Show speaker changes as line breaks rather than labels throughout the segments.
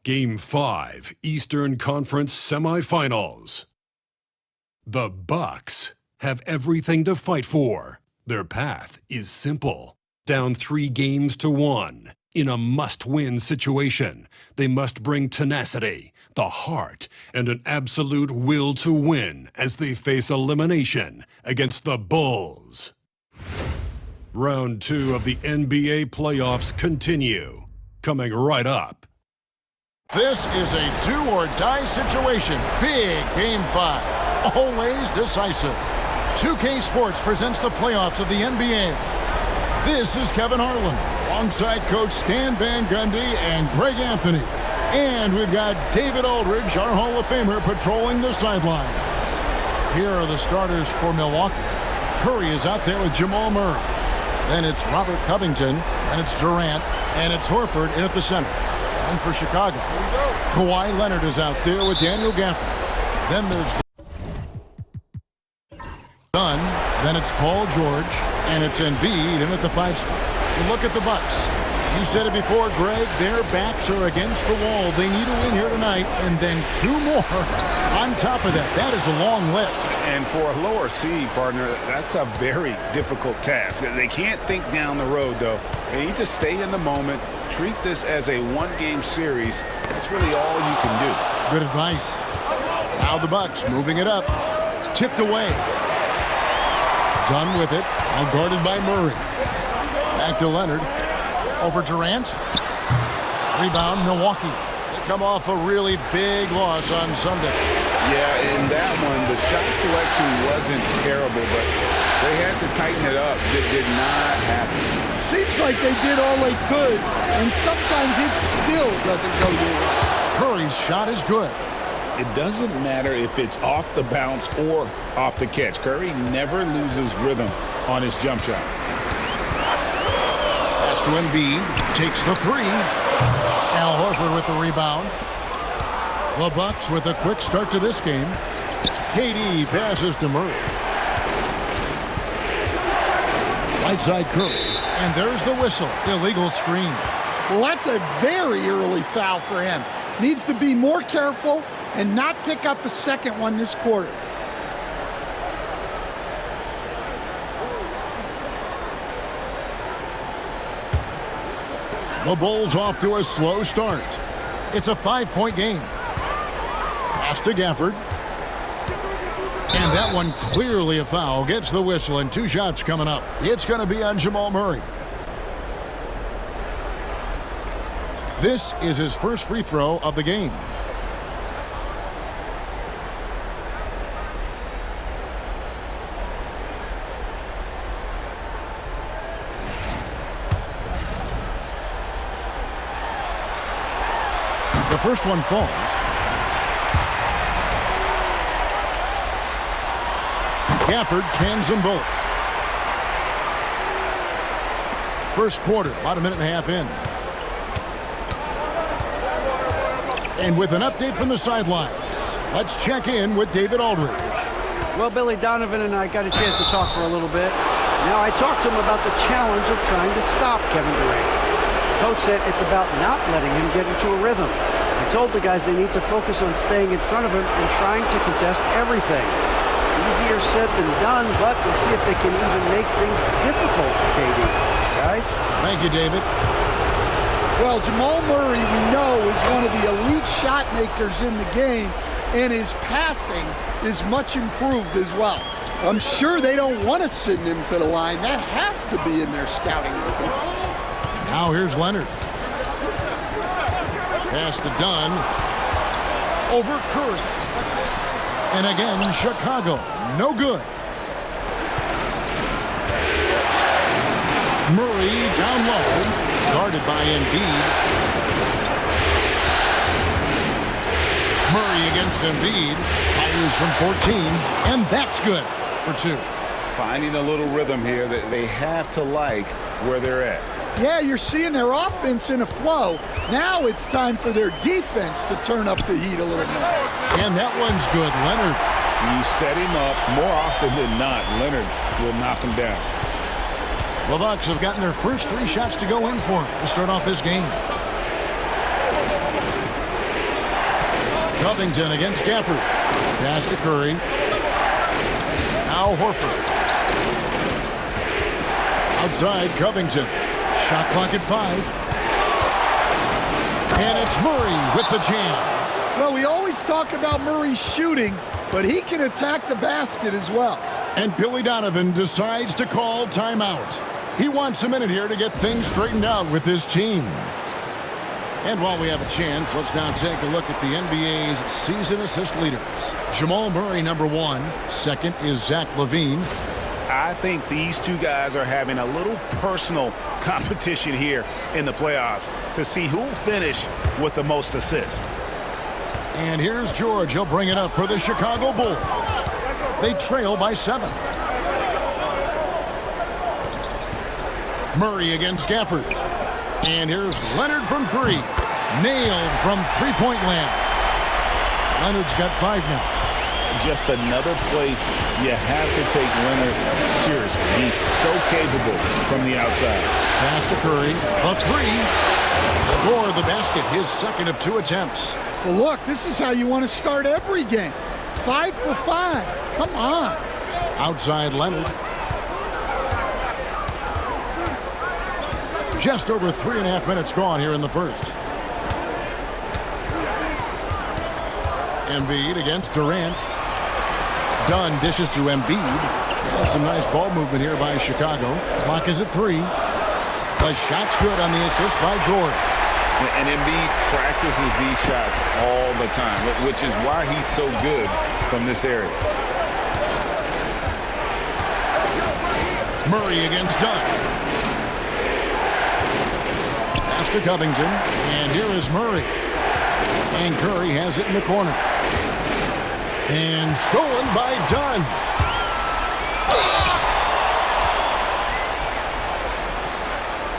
Game 5, Eastern Conference Semifinals. The Bucks have everything to fight for. Their path is simple. Down 3-1 in a must-win situation. They must bring tenacity, the heart, and an absolute will to win as they face elimination against the Bulls. Round 2 of the NBA playoffs continue. Coming right up.
This is a do-or-die situation. Big Game 5. Always decisive. 2K Sports presents the playoffs of the NBA. This is Kevin Harlan, alongside Coach Stan Van Gundy and Greg Anthony. And we've got David Aldridge, our Hall of Famer, patrolling the sidelines. Here are the starters for Milwaukee. Curry is out there with Jamal Murray. Then it's Robert Covington, and it's Durant, and it's Horford in at the center. And for Chicago, Kawhi Leonard is out there with Daniel Gafford. Then there's Dunn. Then it's Paul George, and it's Embiid in at the 5 spot. You look at the Bucks. You said it before, Greg. Their backs are against the wall. They need to win here tonight, and then 2 more on top of that. That is a long list.
And for a lower seed, partner, that's a very difficult task. They can't think down the road, though. They need to stay in the moment, treat this as a one-game series. That's really all you can do.
Good advice. Now the Bucks moving it up. Tipped away. Done with it. Now guarded by Murray. Back to Leonard. Over Durant. Rebound, Milwaukee. They come off a really big loss on Sunday.
Yeah, in that one, the shot selection wasn't terrible, but they had to tighten it up. It did not happen.
Seems like they did all they could, and sometimes it still doesn't go your way.
Curry's shot is good.
It doesn't matter if it's off the bounce or off the catch. Curry never loses rhythm on his jump shot.
Pass to Embiid. Takes the 3. Al Horford with the rebound. The Bucks with a quick start to this game. KD passes to Murray. Right side Curry. And there's the whistle. Illegal screen.
Well, that's a very early foul for him. Needs to be more careful and not pick up a second one this quarter.
The Bulls off to a slow start. It's a 5-point game. Pass to Gafford. And that one clearly a foul. Gets the whistle, and 2 shots coming up. It's going to be on Jamal Murray. This is his first free throw of the game. The first one falls. Gafford cans them both. First quarter, about a minute and a half in. And with an update from the sidelines, let's check in with David Aldridge.
Well, Billy, Donovan and I got a chance to talk for a little bit. Now, I talked to him about the challenge of trying to stop Kevin Durant. The coach said it's about not letting him get into a rhythm. I told the guys they need to focus on staying in front of him and trying to contest everything. Easier said than done, but we'll see if they can even make things difficult for KD. Guys?
Thank you, David.
Well, Jamal Murray, we know, is one of the elite shot makers in the game, and his passing is much improved as well. I'm sure they don't want to send him to the line. That has to be in their scouting report.
Now here's Leonard. Pass to Dunn. Over Curry. And again, Chicago. No good. Murray down low. Guarded by Embiid. Murray against Embiid. Fires from 14. And that's good for 2.
Finding a little rhythm here that they have to like where they're at.
Yeah, you're seeing their offense in a flow. Now it's time for their defense to turn up the heat a little more.
And that one's good. Leonard.
You set him up more often than not. Leonard will knock him down.
The Bucks have gotten their first 3 shots to go in for him to start off this game. Covington against Gafford. Pass to Curry. Now Horford. Outside Covington. Shot clock at 5. And it's Murray with the jam.
Well, we always talk about Murray shooting, but he can attack the basket as well.
And Billy Donovan decides to call timeout. He wants a minute here to get things straightened out with his team. And while we have a chance, let's now take a look at the NBA's season assist leaders. Jamal Murray, number 1. Second is Zach LaVine.
I think these two guys are having a little personal competition here in the playoffs to see who will finish with the most assists.
And here's George. He'll bring it up for the Chicago Bulls. They trail by 7. Murray against Gafford. And here's Leonard from 3. Nailed from three-point land. Leonard's got 5 now.
Just another place you have to take Leonard seriously. He's so capable from the outside.
Pass to Curry. A 3. Score the basket. His second of 2 attempts.
Well, look, this is how you want to start every game. 5 for 5. Come on.
Outside Leonard. Just over 3.5 minutes gone here in the first. Embiid against Durant. Dunn dishes to Embiid. And some nice ball movement here by Chicago. Clock is at 3. The shot's good on the assist by George.
And Embiid practices these shots all the time, which is why he's so good from this area.
Murray against Dunn. Pass to Covington. And here is Murray. And Curry has it in the corner. And stolen by Dunn.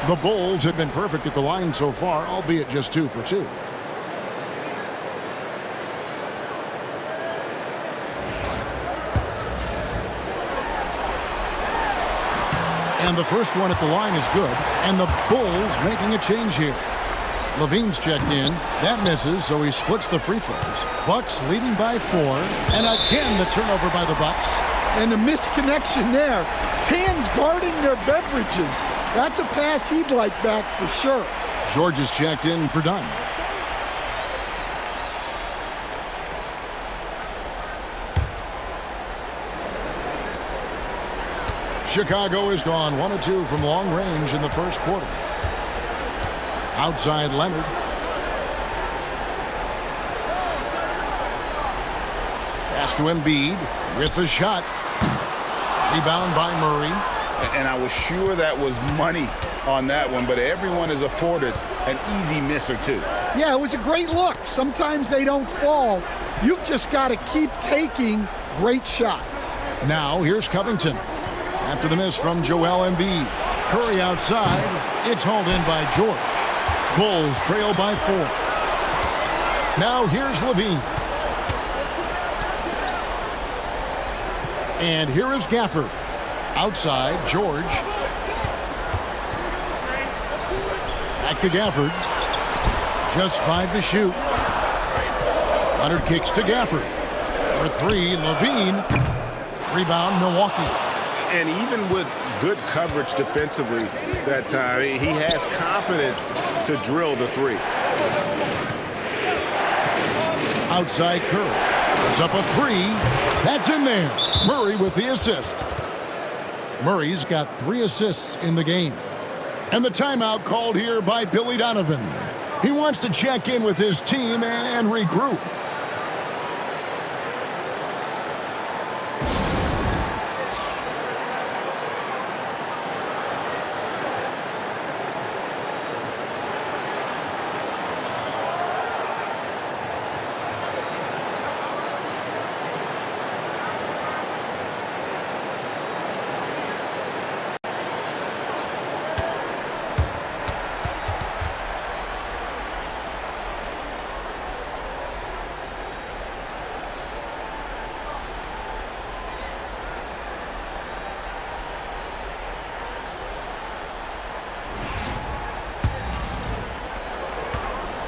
The Bulls have been perfect at the line so far, albeit just 2 for 2. And the first one at the line is good. And the Bulls making a change here. LaVine's checked in. That misses, so he splits the free throws. Bucks leading by 4. And again, the turnover by the Bucks.
And the misconnection there. Fans guarding their beverages. That's a pass he'd like back for sure.
George is checked in for Dunn. Chicago has gone 1 of 2 from long range in the first quarter. Outside Leonard. Pass to Embiid with the shot. Rebound by Murray.
And I was sure that was money on that one, but everyone is afforded an easy miss or 2.
Yeah, it was a great look. Sometimes they don't fall. You've just got to keep taking great shots.
Now here's Covington. After the miss from Joel Embiid. Curry outside. It's hauled in by George. Bulls trail by 4. Now here's LaVine. And here is Gafford. Outside, George. Back to Gafford. Just 5 to shoot. Leonard kicks to Gafford. For 3, LaVine. Rebound, Milwaukee.
And even with good coverage defensively that time, he has confidence to drill the 3.
Outside Curry. It's up a 3. That's in there. Murray with the assist. Murray's got 3 assists in the game. And the timeout called here by Billy Donovan. He wants to check in with his team and regroup.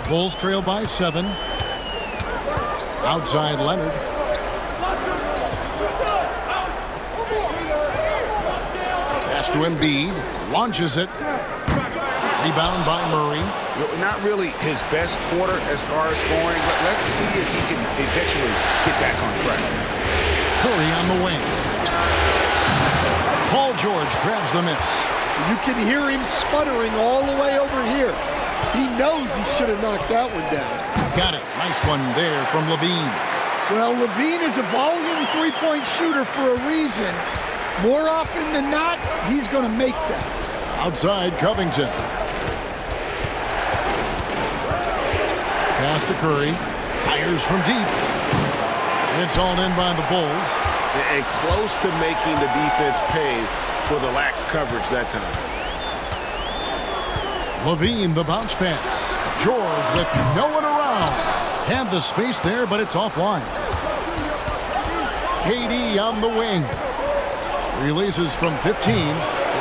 Bulls trail by 7. Outside Leonard. Pass to Embiid. Launches it. Rebound by Murray.
Not really his best quarter as far as scoring, but let's see if he can eventually get back on track.
Curry on the wing. Paul George grabs the miss.
You can hear him sputtering all the way over here. He knows he should have knocked that one down.
Got it. Nice one there from Levine.
Well, Levine is a volume three-point shooter for a reason. More often than not, he's going to make that.
Outside Covington. Pass to Curry. Fires from deep. It's all in by the Bulls.
And close to making the defense pay for the lax coverage that time.
Levine, the bounce pass. George with no one around. Had the space there, but it's offline. KD on the wing. Releases from 15.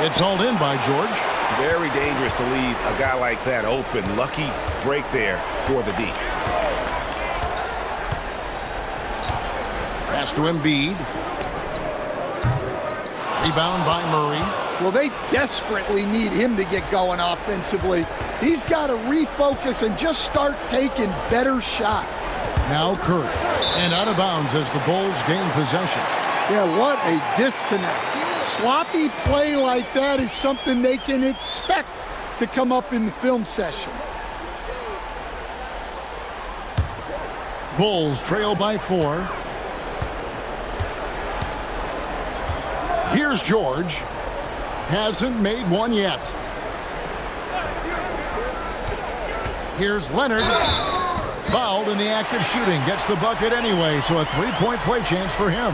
It's hauled in by George.
Very dangerous to leave a guy like that open. Lucky break there for the D.
Pass to Embiid. Rebound by Murray.
Well, they desperately need him to get going offensively. He's got to refocus and just start taking better shots.
Now Curry. And out of bounds as the Bulls gain possession.
Yeah, what a disconnect. Sloppy play like that is something they can expect to come up in the film session.
Bulls trail by 4. Here's George. Hasn't made one yet. Here's Leonard. Fouled in the act of shooting. Gets the bucket anyway, so a three-point play chance for him.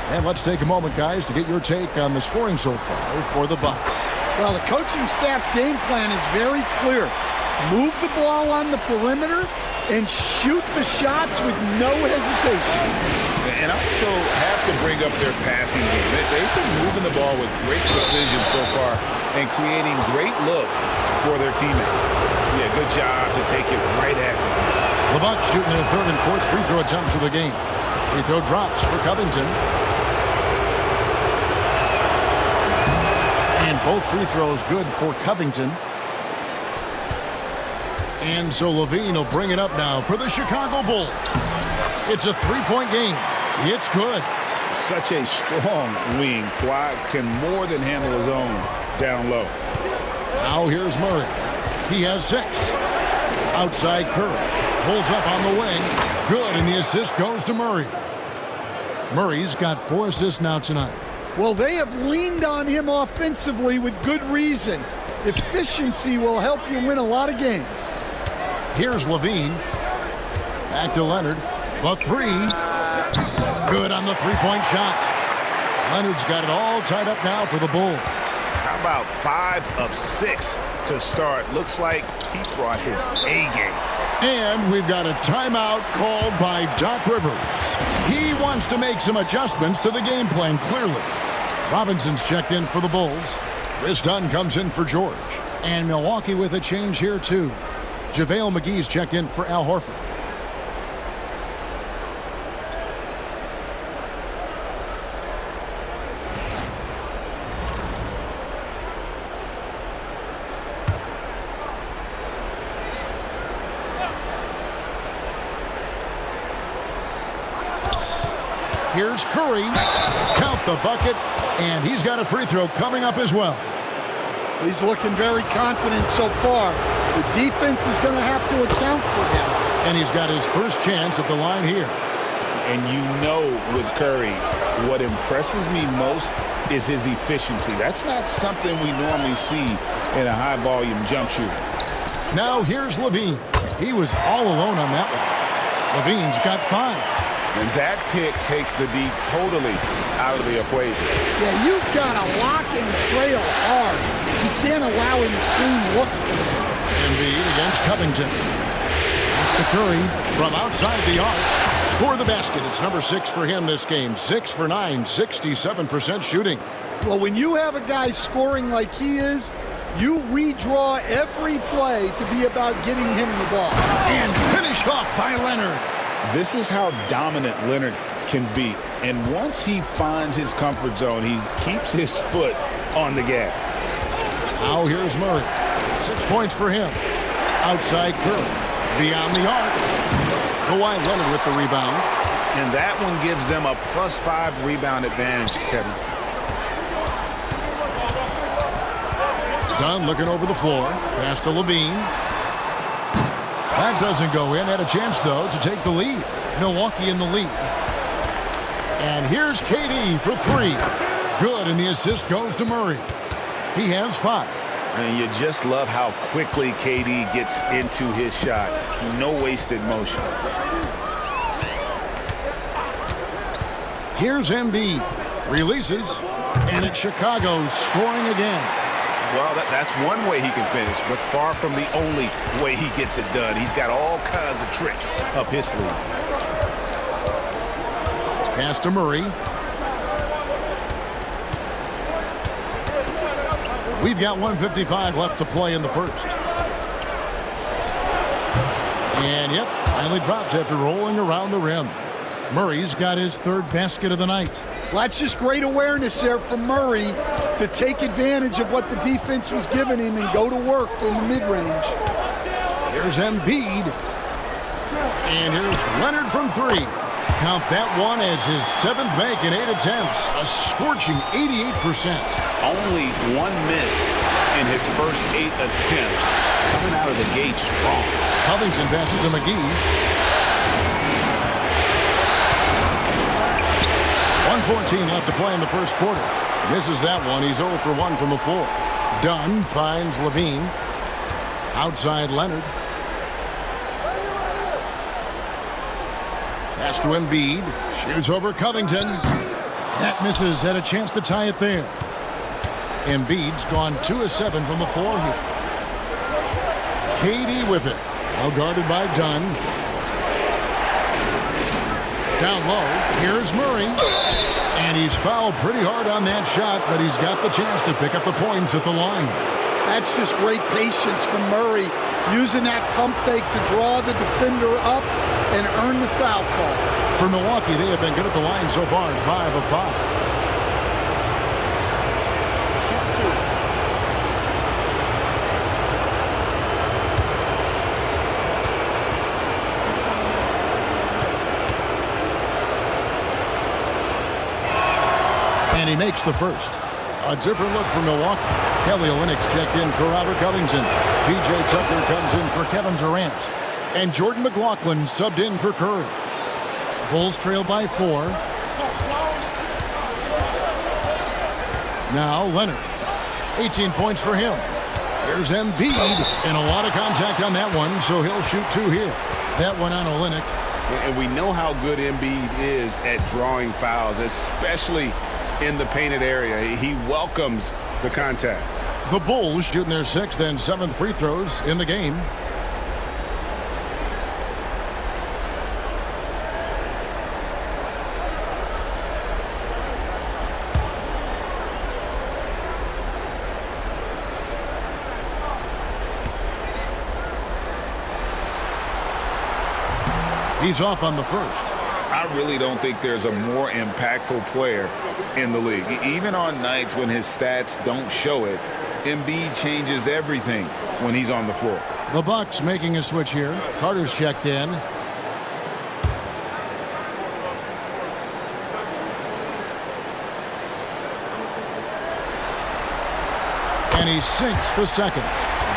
And let's take a moment, guys, to get your take on the scoring so far for the Bucks.
Well, the coaching staff's game plan is very clear. Move the ball on the perimeter and shoot the shots with no hesitation.
And also have to bring up their passing game. They've been moving the ball with great precision so far and creating great looks for their teammates. Yeah, good job to take it right at them.
The Bucks shooting their third and fourth free throw attempts of the game. Free throw drops for Covington. And both free throws good for Covington. And so Levine will bring it up now for the Chicago Bulls. It's a three-point game. It's good.
Such a strong wing. Kawhi can more than handle his own down low.
Now here's Murray. He has 6. Outside Curry. Pulls up on the wing. Good, and the assist goes to Murray. Murray's got 4 assists now tonight.
Well, they have leaned on him offensively with good reason. Efficiency will help you win a lot of games.
Here's Levine. Back to Leonard. The 3. Good on the three-point shot. Leonard's got it all tied up now for the Bulls.
How about 5 of 6 to start? Looks like he brought his A game.
And we've got a timeout called by Doc Rivers. He wants to make some adjustments to the game plan, clearly. Robinson's checked in for the Bulls. Chris Dunn comes in for George. And Milwaukee with a change here, too. JaVale McGee's checked in for Al Horford. Here's Curry. Count the bucket. And he's got a free throw coming up as well.
He's looking very confident so far. The defense is going to have to account for him.
And he's got his first chance at the line here.
And you know with Curry, what impresses me most is his efficiency. That's not something we normally see in a high-volume jump shooter.
Now here's Levine. He was all alone on that one. Levine's got 5.
And that pick takes the D totally out of the equation.
Yeah, you've got to lock and trail hard. You can't allow him to clean look.
Embiid against Covington. Pass to Curry from outside the arc. Score the basket. It's number 6 for him this game. 6 for 9, 67% shooting.
Well, when you have a guy scoring like he is, you redraw every play to be about getting him the ball.
And finished off by Leonard.
This is how dominant Leonard can be. And once he finds his comfort zone, he keeps his foot on the gas.
Now here's Murray. 6 points for him. Outside Curry. Beyond the arc. Kawhi Leonard with the rebound.
And that one gives them a +5 rebound advantage, Kevin.
Dunn looking over the floor. Pass to Levine. That doesn't go in. Had a chance, though, to take the lead. Milwaukee in the lead. And here's KD for 3. Good, and the assist goes to Murray. He has 5.
And you just love how quickly KD gets into his shot. No wasted motion.
Here's Embiid. Releases. And it's Chicago scoring again.
Well, that's one way he can finish, but far from the only way he gets it done. He's got all kinds of tricks up his sleeve.
Pass to Murray. We've got 1:55 left to play in the first. And, yep, finally drops after rolling around the rim. Murray's got his 3rd basket of the night.
Well, that's just great awareness there from Murray to take advantage of what the defense was giving him and go to work in the mid-range.
Here's Embiid. And here's Leonard from 3. Count that one as his 7th make in 8 attempts. A scorching 88%.
Only one miss in his first 8 attempts. Coming out of the gate strong.
Covington passes to McGee. 1:14 left to play in the first quarter. Misses that one. He's 0 for 1 from the floor. Dunn finds Levine. Outside Leonard. Pass to Embiid. Shoots over Covington. That misses. Had a chance to tie it there. Embiid's gone 2 of 7 from the floor here. KD with it. Well guarded by Dunn. Down low. Here's Murray. And he's fouled pretty hard on that shot, but he's got the chance to pick up the points at the line.
That's just great patience from Murray, using that pump fake to draw the defender up and earn the foul call.
For Milwaukee, they have been good at the line so far, 5 of 5. And he makes the first. A different look for Milwaukee. Kelly Olynyk's checked in for Robert Covington. P.J. Tucker comes in for Kevin Durant. And Jordan McLaughlin subbed in for Curry. Bulls trail by 4. Now Leonard. 18 points for him. There's Embiid. And a lot of contact on that one, so he'll shoot 2 here. That one on Olynyk.
And we know how good Embiid is at drawing fouls, especially in the painted area. He welcomes the contact.
The Bulls shooting their 6th and 7th free throws in the game. He's off on the first.
I really don't think there's a more impactful player in the league. Even on nights when his stats don't show it, Embiid changes everything when he's on the floor.
The Bucks making a switch here. Carter's checked in. And he sinks the second.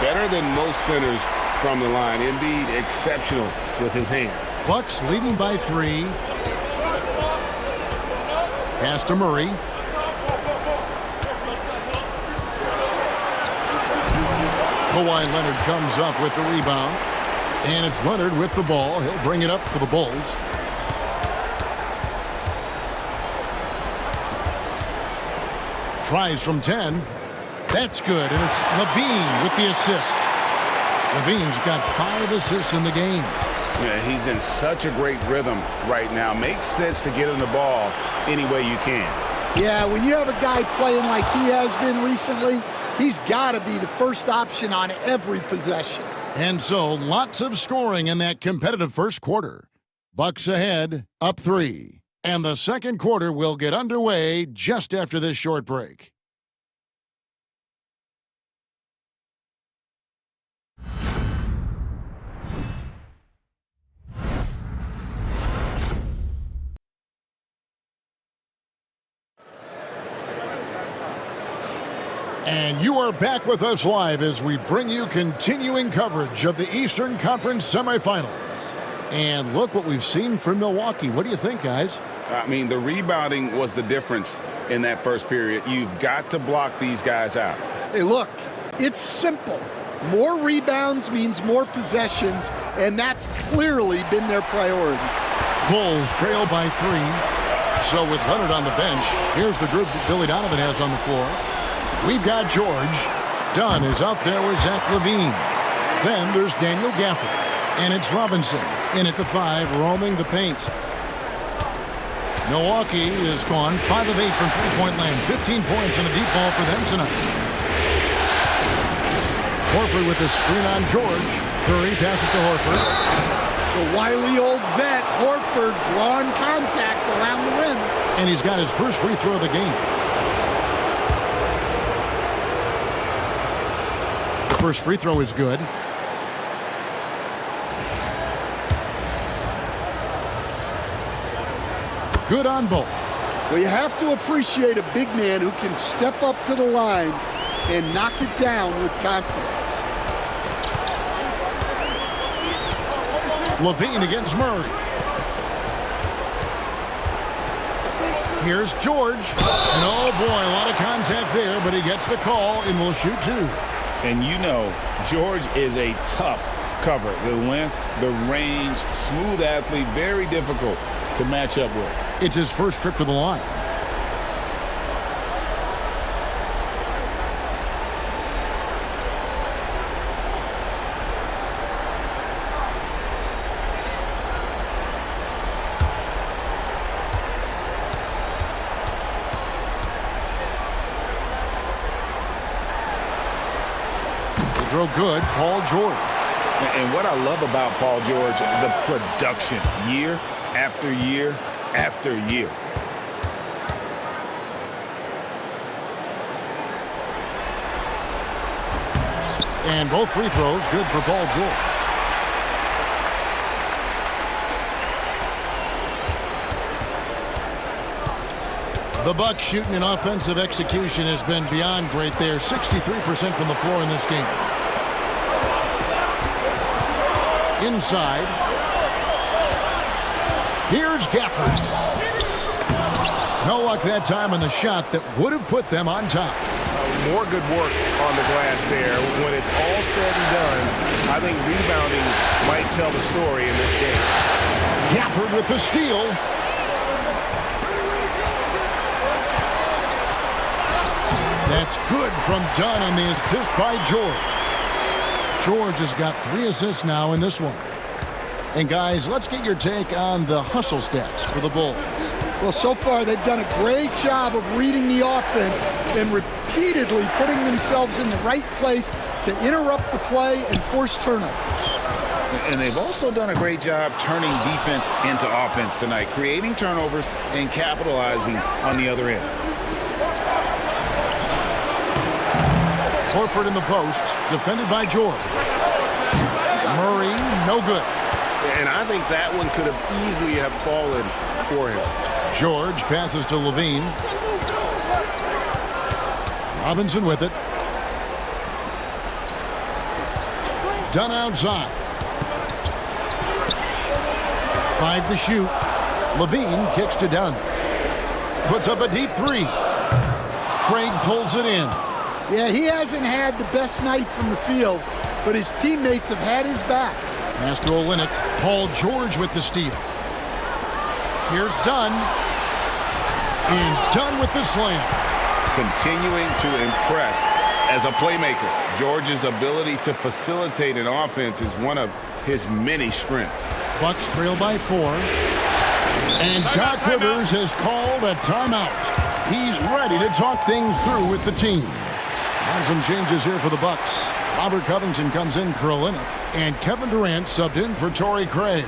Better than most centers from the line. Embiid exceptional with his hands.
Bucks leading by 3. Pass to Murray. Kawhi Leonard comes up with the rebound. And it's Leonard with the ball. He'll bring it up for the Bulls. Tries from 10. That's good. And it's Levine with the assist. Levine's got 5 assists in the game.
Yeah, he's in such a great rhythm right now. Makes sense to get him the ball any way you can.
Yeah, when you have a guy playing like he has been recently, he's got to be the first option on every possession.
And so, lots of scoring in that competitive first quarter. Bucks ahead, up 3. And the second quarter will get underway just after this short break. And you are back with us live as we bring you continuing coverage of the Eastern Conference semifinals. And look what we've seen from Milwaukee. What do you think, guys?
I mean, the rebounding was the difference in that first period. You've got to block these guys out.
Hey, look, it's simple. More rebounds means more possessions, and that's clearly been their priority.
Bulls trail by 3. So with Leonard on the bench, here's the group that Billy Donovan has on the floor. We've got George. Dunn is out there with Zach LaVine. Then there's Daniel Gafford. And it's Robinson in at the 5, roaming the paint. Milwaukee is gone 5 of 8 from three-point land. 15 points and a deep ball for them tonight. Horford with the screen on George. Curry passes to Horford.
The wily old vet, Horford, drawing contact around the rim.
And he's got his first free throw of the game. First free throw is good. Good on both.
Well, you have to appreciate a big man who can step up to the line and knock it down with confidence.
LaVine against Murray. Here's George. And oh boy, a lot of contact there, but he gets the call and will shoot 2.
And you know, George is a tough cover. The length, the range, smooth athlete, very difficult to match up with.
It's his first trip to the line. Throw good, Paul George.
And what I love about Paul George, the production, year after year after year.
And both free throws good for Paul George. The Bucks shooting in offensive execution has been beyond great there. 63% from the floor in this game. Inside. Here's Gafford. No luck that time on the shot that would have put them on top.
More good work on the glass there. When it's all said and done, I think rebounding might tell the story in this game.
Gafford with the steal. That's good from Dunn on the assist by George. George has got 3 assists now in this one. And guys, let's get your take on the hustle stats for the Bulls.
Well, so far they've done a great job of reading the offense and repeatedly putting themselves in the right place to interrupt the play and force turnovers.
And they've also done a great job turning defense into offense tonight, creating turnovers and capitalizing on the other end.
Horford in the post, defended by George. Murray, no good.
And I think that one could have easily have fallen for him.
George passes to LaVine. Robinson with it. Dunn outside. 5 to shoot. LaVine kicks to Dunn. Puts up a deep 3. Craig pulls it in.
Yeah, he hasn't had the best night from the field, but his teammates have had his back.
Pass to Olynyk. Paul George with the steal. Here's Dunn. And Dunn with the slam.
Continuing to impress as a playmaker. George's ability to facilitate an offense is one of his many strengths.
Bucks trail by 4. And Doc Rivers has called a timeout. He's ready to talk things through with the team. And some changes here for the Bucks. Robert Covington comes in for Olynyk, and Kevin Durant subbed in for Torrey Craig.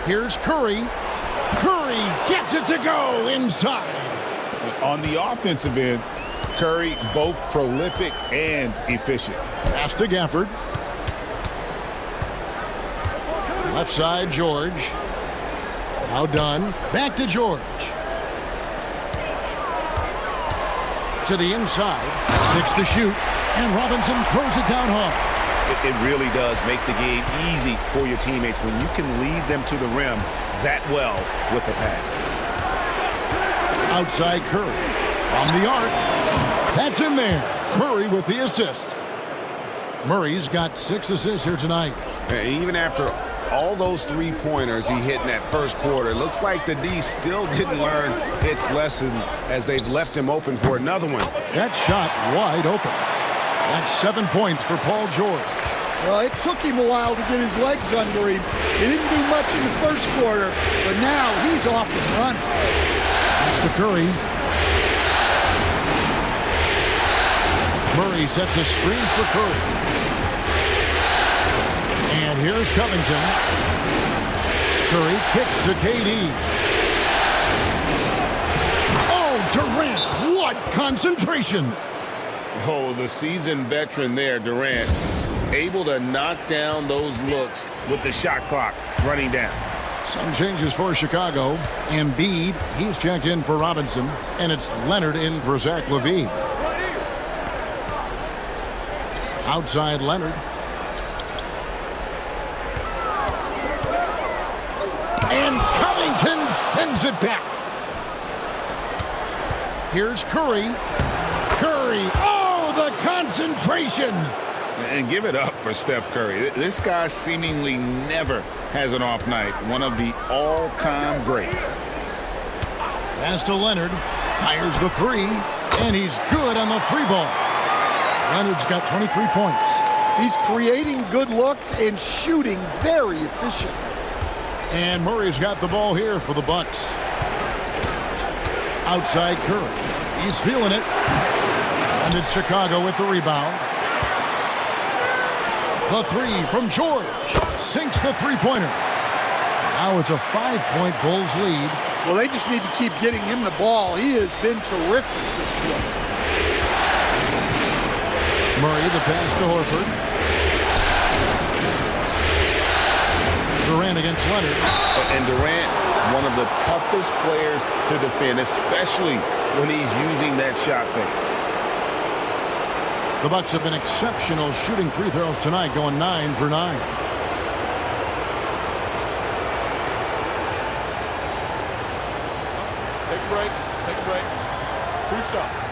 Here's Curry. Curry gets it to go inside.
On the offensive end, Curry both prolific and efficient.
Pass to Gafford. Left side, George. Now done. Back to George. To the inside. 6 to shoot. And Robinson throws it down hard.
It really does make the game easy for your teammates when you can lead them to the rim that well with a pass.
Outside Curry. From the arc. That's in there. Murray with the assist. Murray's got 6 assists here tonight.
And even after all those three-pointers he hit in that first quarter, it looks like the D still didn't learn its lesson as they've left him open for another one.
That shot wide open. That's 7 points for Paul George.
Well, it took him a while to get his legs under him. He didn't do much in the first quarter, but now he's off and running.
That's to Curry. Murray sets a screen for Curry. And here's Covington. Curry kicks to KD. Oh, Durant, what concentration.
Oh, the seasoned veteran there, Durant, able to knock down those looks with the shot clock running down.
Some changes for Chicago. Embiid, he's checked in for Robinson, and it's Leonard in for Zach LaVine. Outside Leonard. And Covington sends it back. Here's Curry. Curry, oh, the concentration.
And give it up for Steph Curry. This guy seemingly never has an off night. One of the all-time greats.
Pass to Leonard. Fires the three. And he's good on the three ball. Leonard's got 23 points.
He's creating good looks and shooting very efficiently.
And Murray's got the ball here for the Bucks. Outside Curry. He's feeling it. And it's Chicago with the rebound. The three from George. Sinks the three-pointer. Now it's a 5-point Bulls lead.
Well, they just need to keep getting him the ball. He has been terrific this quarter.
Murray, the pass to Horford. Durant against Leonard.
And Durant, one of the toughest players to defend, especially when he's using that shot fake.
The Bucks have been exceptional shooting free throws tonight, going 9 for 9.
Take a break. Take a break. 2 shots.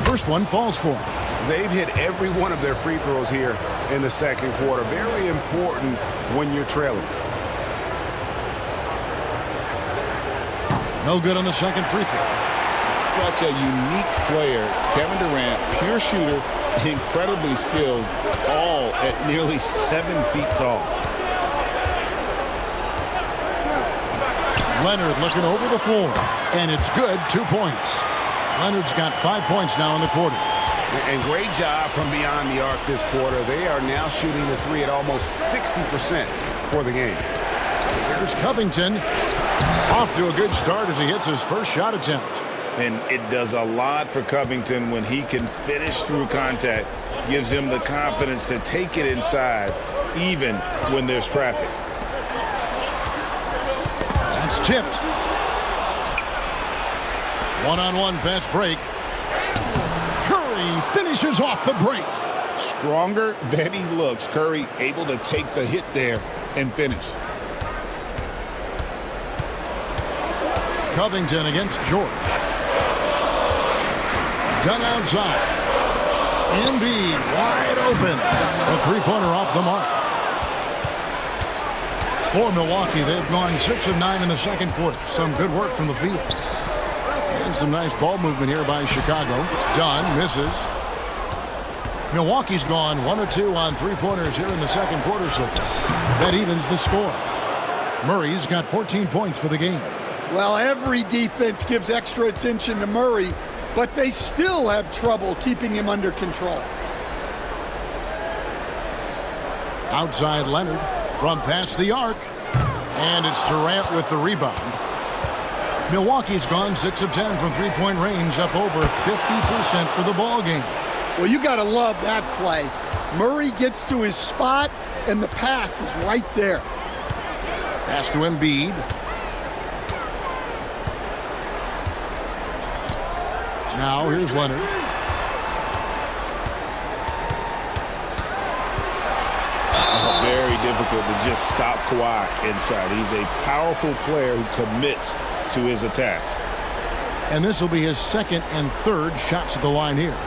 First one falls for him.
They've hit every one of their free throws here in the second quarter. Very important when you're trailing.
No good on the second free throw.
Such a unique player. Kevin Durant, pure shooter, incredibly skilled, all at nearly 7 feet tall.
Leonard looking over the floor. And it's good, 2 points. Leonard's got 5 points now in the quarter.
And great job from beyond the arc this quarter. They are now shooting the three at almost 60% for the game.
Here's Covington. Off to a good start as he hits his first shot attempt.
And it does a lot for Covington when he can finish through contact. Gives him the confidence to take it inside, even when there's traffic.
That's tipped. One-on-one fast break. Curry finishes off the break.
Stronger than he looks. Curry able to take the hit there and finish.
Covington against George. Done outside. Embiid wide open. The three-pointer off the mark. For Milwaukee, they've gone 6 of 9 in the second quarter. Some good work from the field. And some nice ball movement here by Chicago. Dunn misses. Milwaukee's gone 1 of 2 on three-pointers here in the second quarter so far. That evens the score. Murray's got 14 points for the game.
Well, every defense gives extra attention to Murray, but they still have trouble keeping him under control.
Outside Leonard from past the arc. And it's Durant with the rebound. Milwaukee's gone 6 of 10 from three-point range, up over 50% for the ball game.
Well, you got to love that play. Murray gets to his spot, and the pass is right there.
Pass to Embiid. Now here's Leonard.
Very difficult to just stop Kawhi inside. He's a powerful player who commits to his attacks.
And this will be his second and third shots at the line here.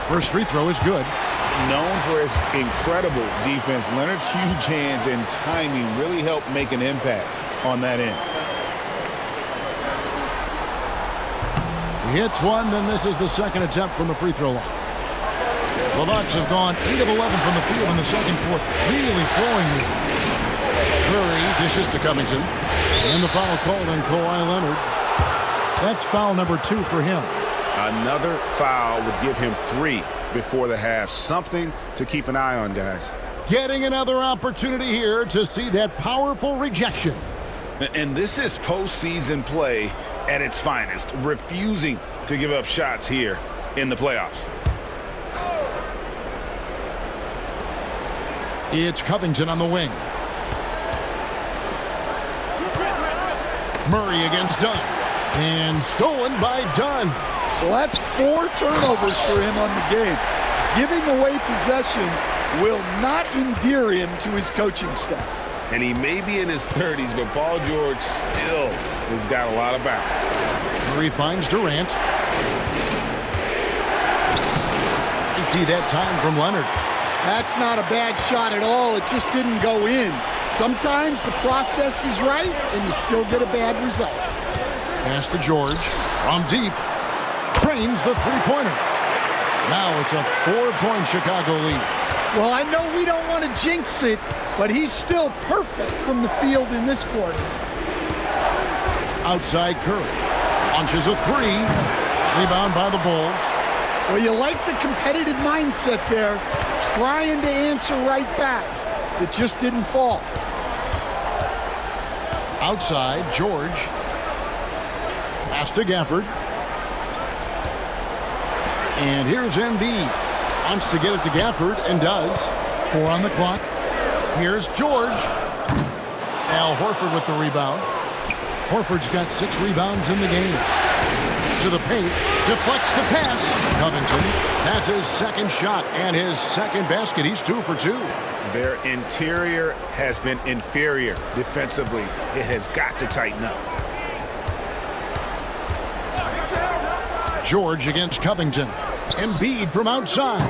First free throw is good.
Known for his incredible defense, Leonard's huge hands and timing really help make an impact on that end.
He hits one, then misses the second attempt from the free throw line. The Bucks have gone 8 of 11 from the field in the second quarter. Really flowing here. Curry dishes to Covington. And the foul called on Kawhi Leonard. That's foul number 2 for him.
Another foul would give him 3 before the half. Something to keep an eye on, guys.
Getting another opportunity here to see that powerful rejection.
And this is postseason play at its finest, refusing to give up shots here in the playoffs.
It's Covington on the wing. Murray against Dunn. And stolen by Dunn.
Well, that's 4 turnovers for him on the game. Giving away possessions will not endear him to his coaching staff.
And he may be in his 30s, but Paul George still has got a lot of bounce.
Murray finds Durant. 18 that time from Leonard.
That's not a bad shot at all. It just didn't go in. Sometimes the process is right, and you still get a bad result.
Pass to George from deep. Trains the three-pointer. Now it's a 4-point Chicago lead.
Well, I know we don't want to jinx it, but he's still perfect from the field in this quarter.
Outside Curry. Launches a 3. Rebound by the Bulls.
Well, you like the competitive mindset there, trying to answer right back. It just didn't fall.
Outside, George. Pass to Gafford. And here's Embiid. Wants to get it to Gafford and does. 4 on the clock. Here's George. Al Horford with the rebound. Horford's got 6 rebounds in the game. To the paint. Deflects the pass. Covington. That's his second shot and his second basket. He's 2 for 2.
Their interior has been inferior defensively. It has got to tighten up.
George against Covington. Embiid from outside.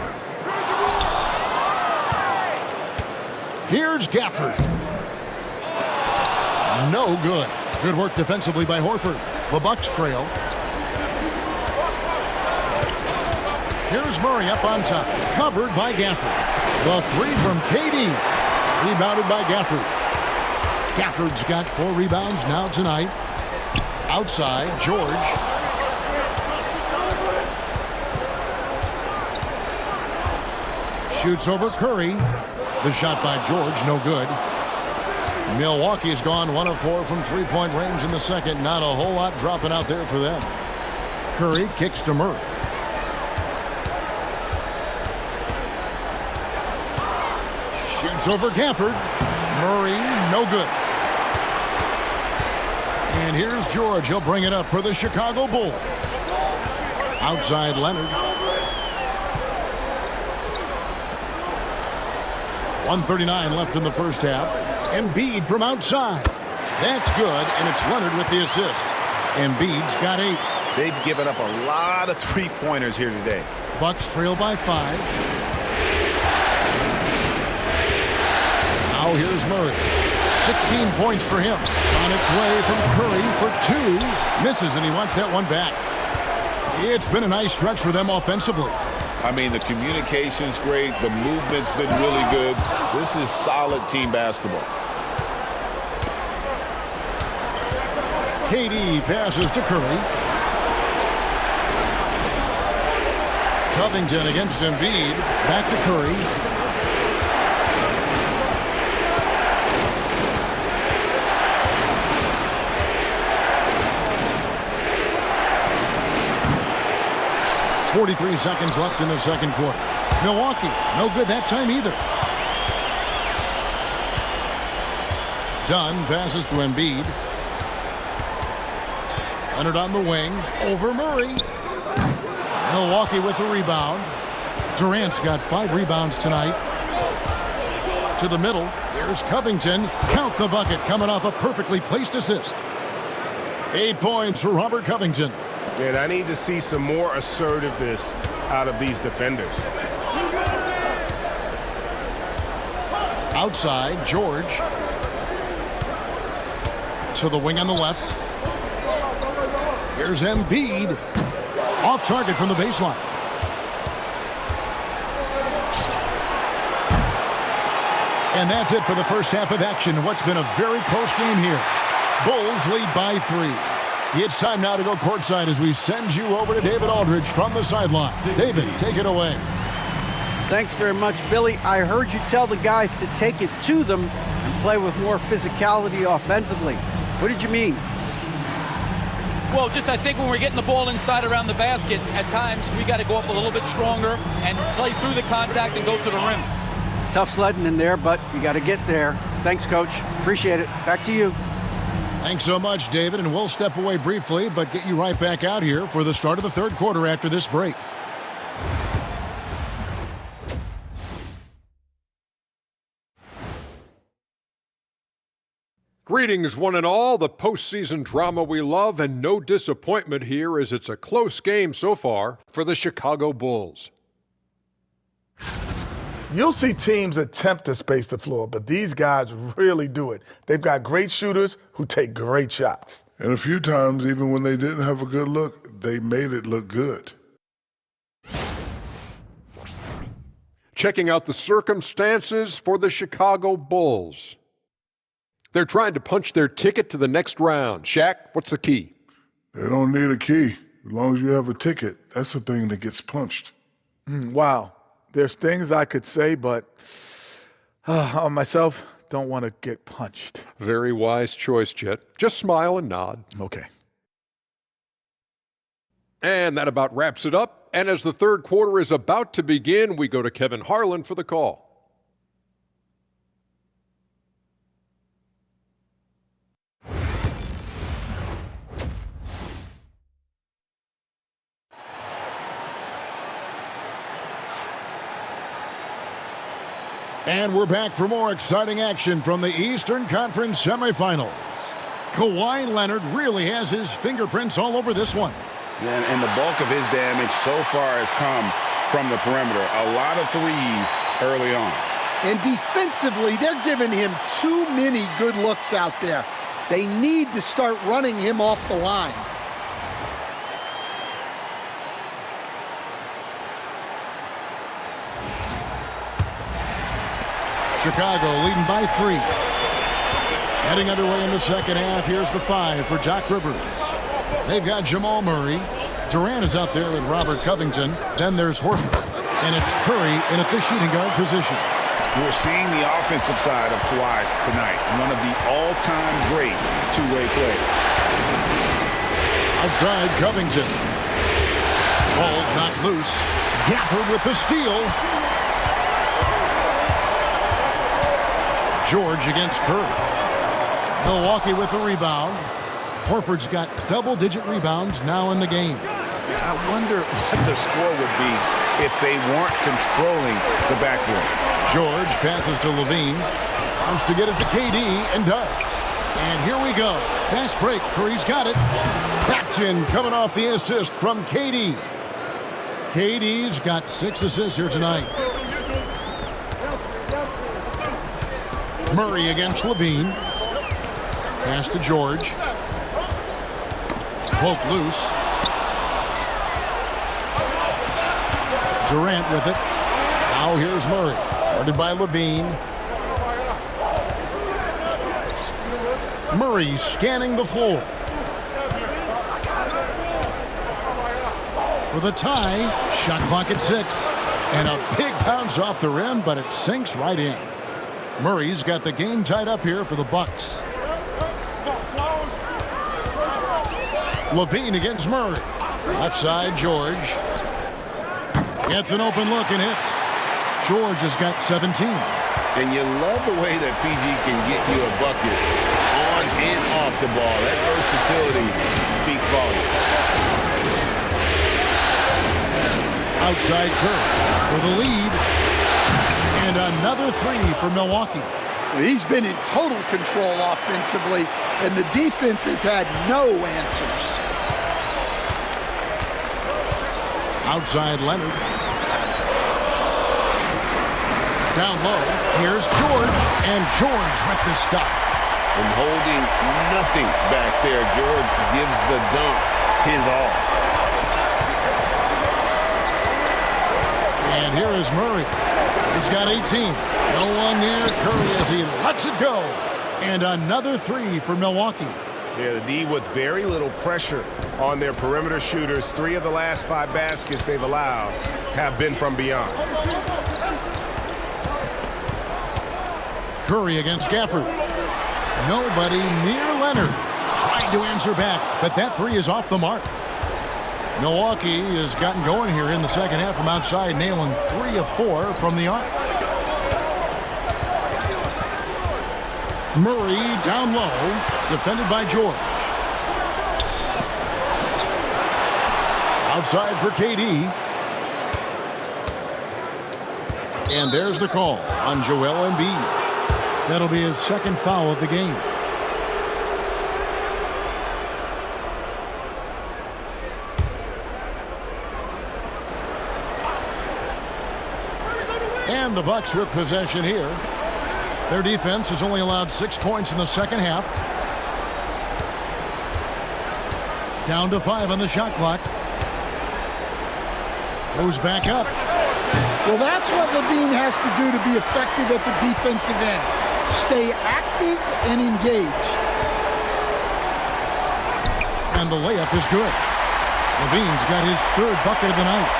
Here's Gafford. No good. Good work defensively by Horford. The Bucks trail. Here's Murray up on top. Covered by Gafford. The 3 from KD. Rebounded by Gafford. Gafford's got 4 rebounds now tonight. Outside, George. Shoots over Curry. The shot by George, no good. Milwaukee's gone 1 of 4 from three-point range in the second. Not a whole lot dropping out there for them. Curry kicks to Murray. Shoots over Gafford. Murray, no good. And here's George. He'll bring it up for the Chicago Bulls. Outside Leonard. 1:39 left in the first half. Embiid from outside. That's good, and it's Leonard with the assist. Embiid's got 8.
They've given up a lot of three-pointers here today.
Bucks trail by 5. Now here's Murray. 16 points for him. On its way from Curry for 2. Misses, and he wants that one back. It's been a nice stretch for them offensively.
I mean, the communication's great. The movement's been really good. This is solid team basketball.
KD passes to Curry. Covington against Embiid. Back to Curry. .43 seconds left in the second quarter. Milwaukee, no good that time either. Dunn passes to Embiid. Leonard on the wing, over Murray. Milwaukee with the rebound. Durant's got 5 rebounds tonight. To the middle, here's Covington. Count the bucket, coming off a perfectly placed assist. 8 points for Robert Covington.
And I need to see some more assertiveness out of these defenders.
Outside, George. To the wing on the left. Here's Embiid. Off target from the baseline. And that's it for the first half of action. What's been a very close game here. Bulls lead by 3. It's time now to go courtside as we send you over to David Aldridge from the sideline. David, take it away.
Thanks very much, Billy. I heard you tell the guys to take it to them and play with more physicality offensively. What did you mean?
Well, just I think when we're getting the ball inside around the basket, at times we got to go up a little bit stronger and play through the contact and go to the rim.
Tough sledding in there, but you got to get there. Thanks, Coach. Appreciate it. Back to you.
Thanks so much, David, and we'll step away briefly, but get you right back out here for the start of the third quarter after this break.
Greetings, one and all. The postseason drama we love, and no disappointment here as it's a close game so far for the Chicago Bulls.
You'll see teams attempt to space the floor, but these guys really do it. They've got great shooters who take great shots.
And a few times, even when they didn't have a good look, they made it look good.
Checking out the circumstances for the Chicago Bulls. They're trying to punch their ticket to the next round. Shaq, what's the key?
They don't need a key. As long as you have a ticket, that's the thing that gets punched.
Wow. There's things I could say, but on myself, don't want to get punched.
Very wise choice, Jet. Just smile and nod.
Okay.
And that about wraps it up. And as the third quarter is about to begin, we go to Kevin Harlan for the call.
And we're back for more exciting action from the Eastern Conference semifinals. Kawhi Leonard really has his fingerprints all over this one.
And the bulk of his damage so far has come from the perimeter. A lot of threes early on.
And defensively, they're giving him too many good looks out there. They need to start running him off the line.
Chicago leading by 3. Heading underway in the second half. Here's the 5 for Doc Rivers. They've got Jamal Murray. Durant is out there with Robert Covington. Then there's Horford. And it's Curry in at the shooting guard position.
We're seeing the offensive side of Kawhi tonight. One of the all-time great two-way players.
Outside Covington. Ball's knocked loose. Gafford with the steal. George against Curry. Milwaukee with the rebound. Horford's got double-digit rebounds now in the game.
I wonder what the score would be if they weren't controlling the backboard.
George passes to Levine. Arms to get it to KD, and does. And here we go. Fast break. Curry's got it. Action coming off the assist from KD. KD's got 6 assists here tonight. Murray against Levine. Pass to George. Poke loose. Durant with it. Now here's Murray. Guarded by Levine. Murray scanning the floor. For the tie, shot clock at 6. And a big bounce off the rim, but it sinks right in. Murray's got the game tied up here for the Bucks. Levine against Murray. Left side, George. Gets an open look and hits. George has got 17.
And you love the way that PG can get you a bucket on and off the ball. That versatility speaks volumes.
Outside Curry for the lead. And another three for Milwaukee.
He's been in total control offensively, and the defense has had no answers.
Outside Leonard. Down low, here's George, and George with the stuff.
And holding nothing back there, George gives the dunk his all.
And here is Murray. He's got 18. No one near Curry as he lets it go. And another three for Milwaukee.
Yeah, the D with very little pressure on their perimeter shooters. 3 of the last 5 baskets they've allowed have been from beyond.
Curry against Gafford. Nobody near Leonard. Trying to answer back, but that three is off the mark. Milwaukee has gotten going here in the second half from outside, nailing 3 of 4 from the arc. Murray down low, defended by George. Outside for KD. And there's the call on Joel Embiid. That'll be his second foul of the game. And the Bucks with possession here. Their defense has only allowed 6 points in the second half. Down to 5 on the shot clock. Goes back up.
Well, that's what Levine has to do to be effective at the defensive end. Stay active and engaged.
And the layup is good. Levine's got his 3rd bucket of the night.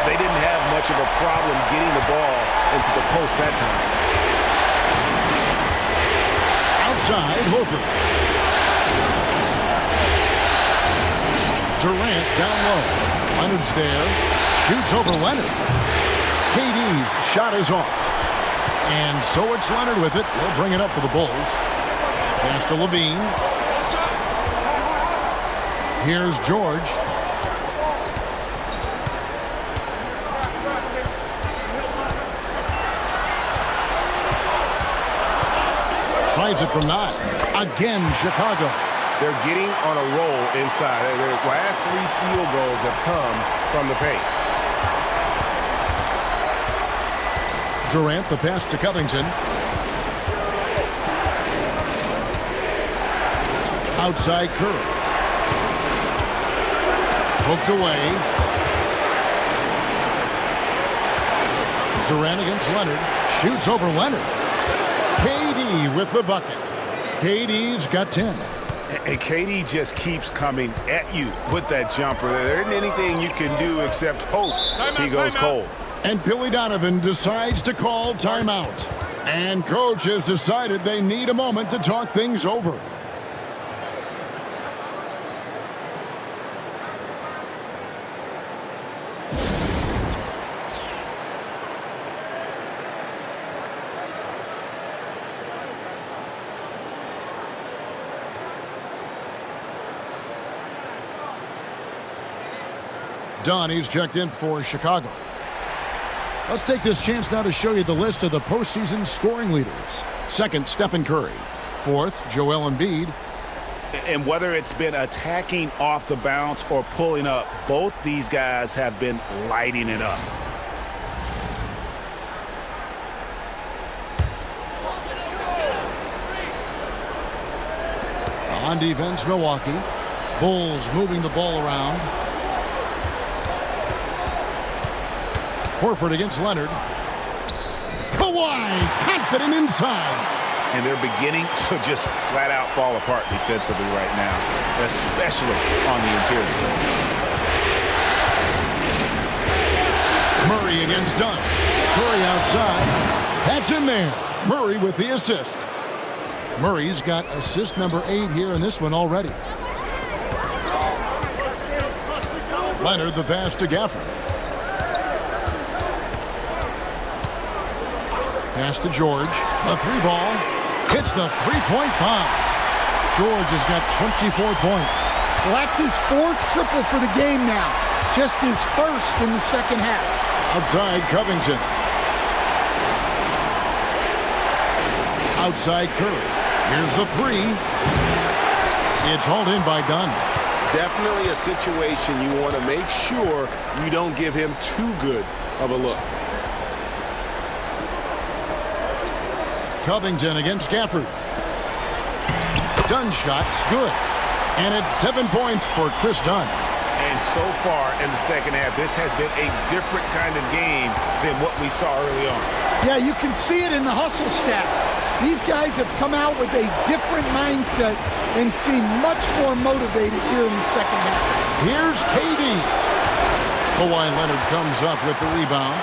They didn't have much of a problem getting the ball into the post that time.
Outside, Horford. Durant down low. Leonard's there. Shoots over Leonard. KD's shot is off. And so it's Leonard with it. He'll bring it up for the Bulls. Pass to Levine. Here's George. Tries it from 9. Again, Chicago.
They're getting on a roll inside. Their last 3 field goals have come from the paint.
Durant, the pass to Covington. Outside Curry. Hooked away. Durant against Leonard. Shoots over Leonard. KD with the bucket. KD's got 10.
And KD just keeps coming at you with that jumper. There isn't anything you can do except hope he goes cold.
And Billy Donovan decides to call timeout. And coach has decided they need a moment to talk things over. Donnie's checked in for Chicago. Let's take this chance now to show you the list of the postseason scoring leaders. Second, Stephen Curry. Fourth, Joel Embiid.
And whether it's been attacking off the bounce or pulling up, both these guys have been lighting it up.
On defense, Milwaukee. Bulls moving the ball around. Horford against Leonard. Kawhi, confident inside.
And they're beginning to just flat out fall apart defensively right now, especially on the interior.
Murray against Dunn. Curry outside. That's in there. Murray with the assist. Murray's got assist number 8 here in this one already. Leonard the pass to Gafford. Pass to George. A 3-ball. Hits the 3-point bomb. George has got 24 points.
Well, that's his 4th triple for the game now. Just his 1st in the second half.
Outside Covington. Outside Curry. Here's the 3. It's hauled in by Dunn.
Definitely a situation you want to make sure you don't give him too good of a look.
Covington against Gafford. Dunn shot's good. And it's 7 points for Chris Dunn.
And so far in the second half, this has been a different kind of game than what we saw early on.
Yeah, you can see it in the hustle stats. These guys have come out with a different mindset and seem much more motivated here in the second half.
Here's KD. Kawhi Leonard comes up with the rebound.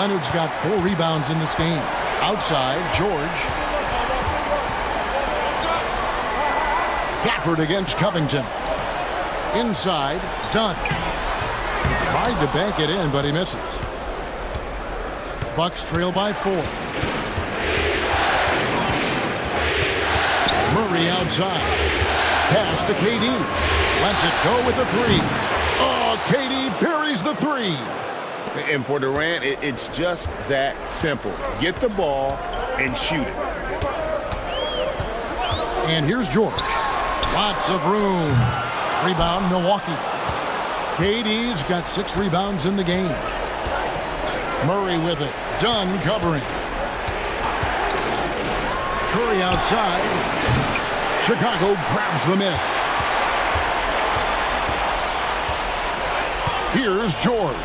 Leonard's got 4 rebounds in this game. Outside, George. Gafford against Covington. Inside, Dunn. Tried to bank it in, but he misses. Bucks trail by 4. Murray outside. Pass to KD. Lets it go with the 3. Oh, KD buries the 3.
And for Durant, it's just that simple. Get the ball and shoot it.
And here's George. Lots of room. Rebound, Milwaukee. KD's got 6 rebounds in the game. Murray with it. Dunn covering. Curry outside. Chicago grabs the miss. Here's George.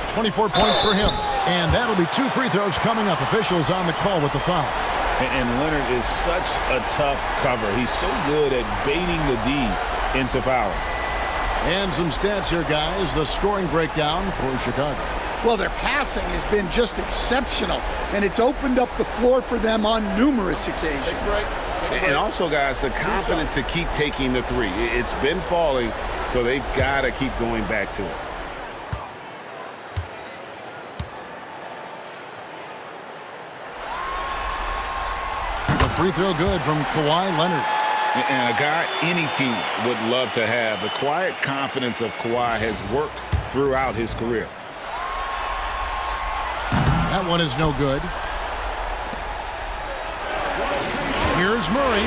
24 points for him. And that'll be 2 free throws coming up. Officials on the call with the foul.
And Leonard is such a tough cover. He's so good at baiting the D into fouling.
And some stats here, guys. The scoring breakdown for Chicago.
Well, their passing has been just exceptional, and it's opened up the floor for them on numerous occasions.
And also, guys, the confidence to keep taking the 3. It's been falling, so they've got to keep going back to it.
Free throw good from Kawhi Leonard.
And a guy any team would love to have. The quiet confidence of Kawhi has worked throughout his career.
That one is no good. Here's Murray.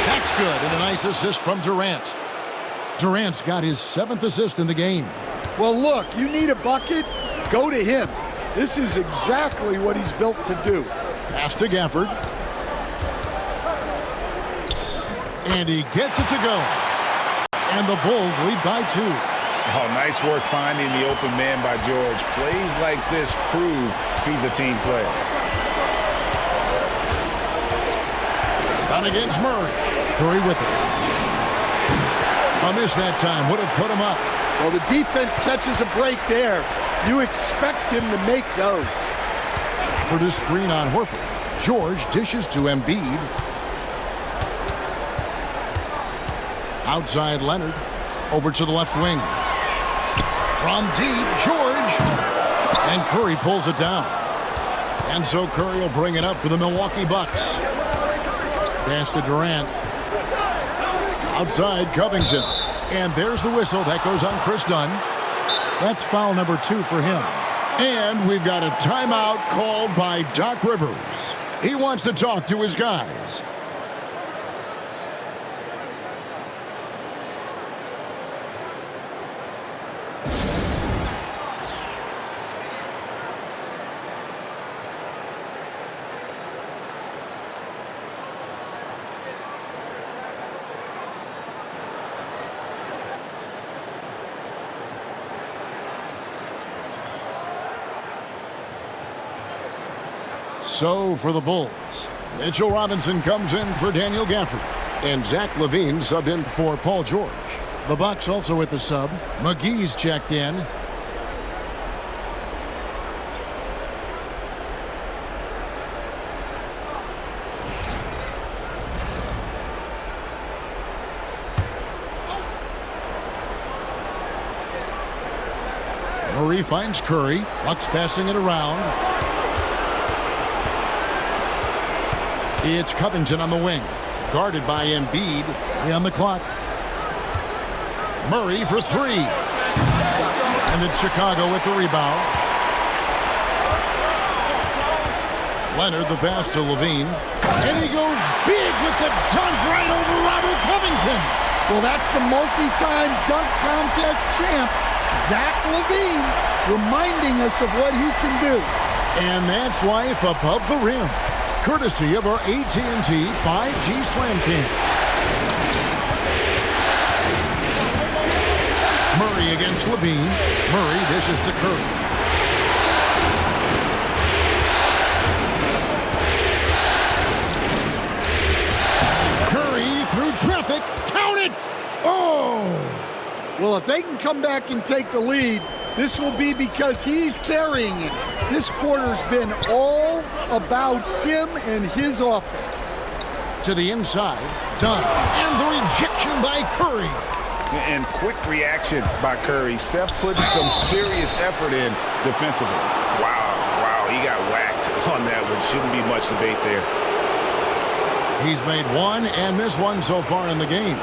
That's good, and a nice assist from Durant. Durant's got his 7th assist in the game.
Well, look, you need a bucket, go to him. This is exactly what he's built to do.
Pass to Gafford. And he gets it to go. And the Bulls lead by 2.
Oh, nice work finding the open man by George. Plays like this prove he's a team player.
Down against Murray. Curry with it. A miss that time. Would have put him up.
Well, the defense catches a break there. You expect him to make those.
For the screen on Horford. George dishes to Embiid. Outside Leonard. Over to the left wing. From deep, George. And Curry pulls it down. And so Curry will bring it up for the Milwaukee Bucks. Pass to Durant. Outside Covington. And there's the whistle. That goes on Chris Dunn. That's foul number 2 for him. And we've got a timeout called by Doc Rivers. He wants to talk to his guys. So for the Bulls, Mitchell Robinson comes in for Daniel Gafford, and Zach LaVine subbed in for Paul George. The Bucks also with the sub. McGee's checked in. Murray finds Curry. Bucks passing it around. It's Covington on the wing. Guarded by Embiid. 3 on the clock. Murray for 3. And it's Chicago with the rebound. Leonard the pass to LaVine. And he goes big with the dunk right over Robert Covington.
Well, that's the multi-time dunk contest champ, Zach LaVine, reminding us of what he can do.
And that's life above the rim, courtesy of our AT&T 5G Slam Cam. Murray against LaVine. Murray dishes to Curry. Curry through traffic. Count it!
Oh! Well, if they can come back and take the lead, this will be because he's carrying it. This quarter's been all about him and his offense.
To the inside, done. And the rejection by Curry.
And quick reaction by Curry. Steph putting some serious effort in defensively. Wow, he got whacked on that one. Shouldn't be much debate there.
He's made one and missed one so far in the game.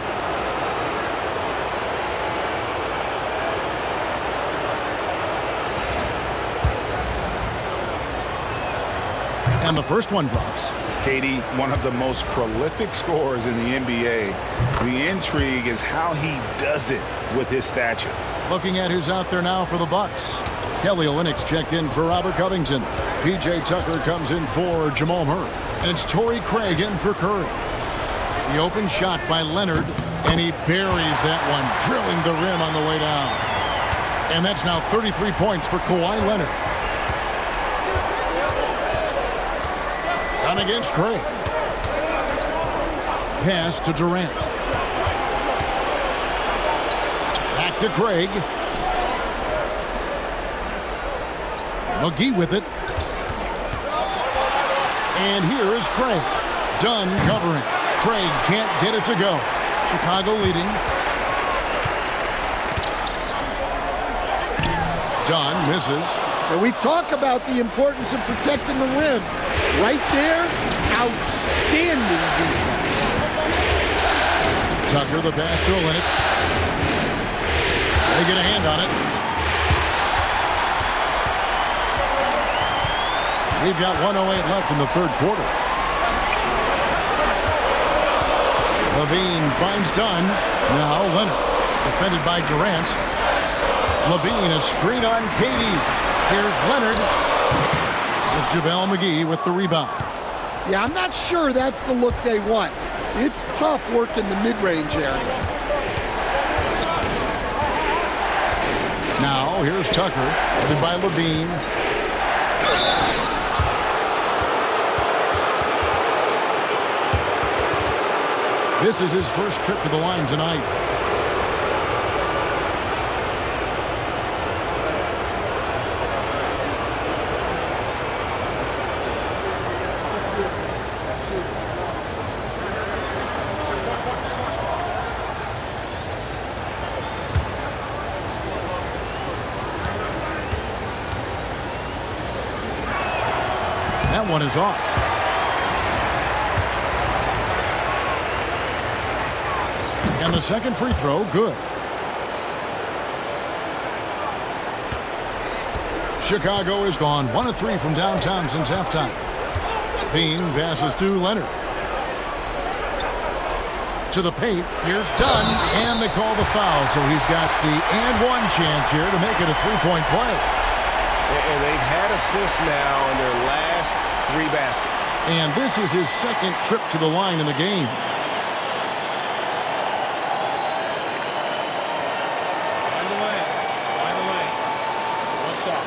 And the first one drops.
Katie, one of the most prolific scorers in the NBA. The intrigue is how he does it with his stature.
Looking at who's out there now for the Bucks. Kelly Olynyk's checked in for Robert Covington. P.J. Tucker comes in for Jamal Murray. And it's Torrey Craig in for Curry. The open shot by Leonard, and he buries that one, drilling the rim on the way down. And that's now 33 points for Kawhi Leonard. Down against Craig. Pass to Durant. Back to Craig. McGee with it. And here is Craig. Dunn covering. Craig can't get it to go. Chicago leading. Dunn misses.
And we talk about the importance of protecting the rim. Right there, outstanding defense.
Tucker the pass to Olinick. They get a hand on it. We've got 1:08 left in the third quarter. LaVine finds Dunn. Now Leonard, defended by Durant. LaVine, a screen on Katie. Here's Leonard. It's JaVale McGee with the rebound.
Yeah, I'm not sure that's the look they want. It's tough working the mid-range area.
Now, here's Tucker, headed by LaVine. This is his first trip to the line tonight. That one is off. And the second free throw, good. Chicago is gone 1 of 3 from downtown since halftime. Bean passes to Leonard. To the paint. Here's Dunn, and they call the foul. So he's got the and one chance here to make it a three-point play.
And they've had assists now in their last 3 baskets.
And this is his second trip to the line in the game.
Find the lane. Find the lane. One shot.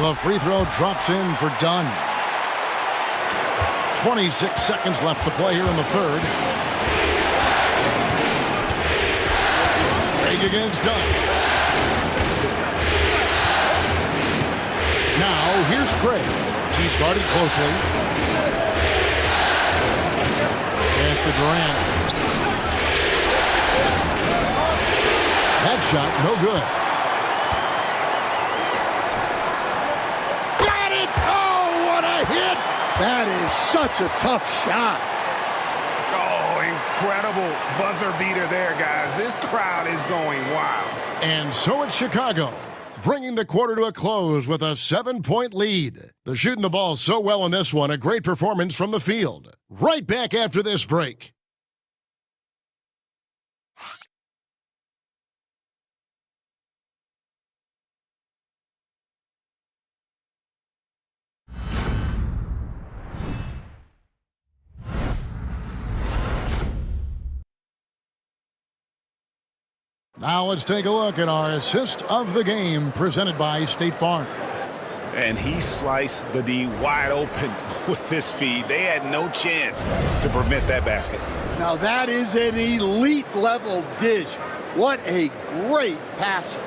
The free throw drops in for Dunn. 26 seconds left to play here in the third. Craig against Dunn. Now, here's Craig. He's guarded closely. Pass to Durant. That shot, no good.
Got it! Oh, what a hit! That is such a tough shot.
Oh, incredible buzzer beater there, guys. This crowd is going wild.
And so it's Chicago, bringing the quarter to a close with a 7-point lead. They're shooting the ball so well in this one, a great performance from the field. Right back after this break. Now let's take a look at our assist of the game presented by State Farm.
And he sliced the D wide open with this feed. They had no chance to prevent that basket.
Now that is an elite level dish. What a great passer.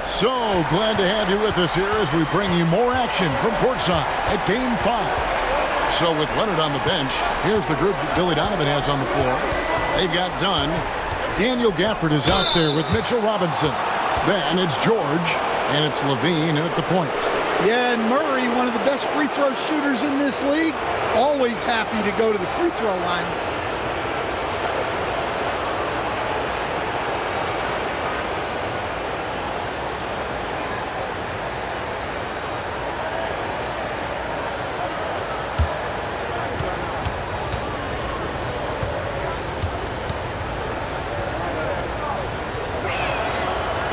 So glad to have you with us here as we bring you more action from courtside at Game 5. So with Leonard on the bench, here's the group that Billy Donovan has on the floor. They've got Dunn. Daniel Gafford is out there with Mitchell Robinson. Then it's George, and it's Levine at the point.
Yeah, and Murray, one of the best free throw shooters in this league, always happy to go to the free throw line.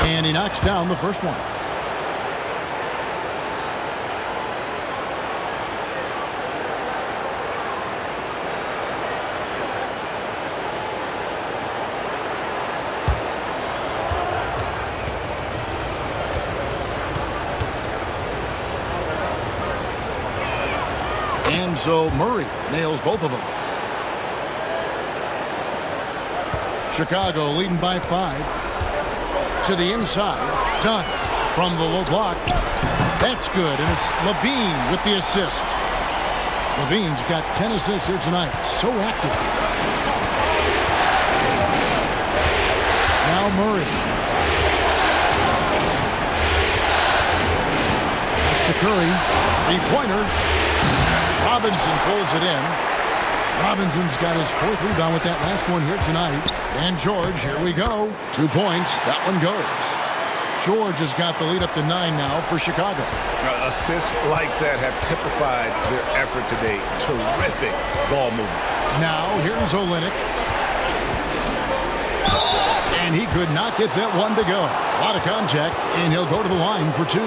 And he knocks down the first one. And so Murray nails both of them. Chicago leading by 5. To the inside, Dunn from the low block. That's good, and it's Levine with the assist. Levine's got 10 assists here tonight. So active. Now Murray. Pass to Curry. Three-pointer. Robinson pulls it in. Robinson's got his 4th rebound with that last one here tonight. And George, here we go. 2 points. That one goes. George has got the lead up to 9 now for Chicago.
Assists like that have typified their effort today. Terrific ball movement.
Now, here's Olynyk. And he could not get that one to go. A lot of contact, and he'll go to the line for 2.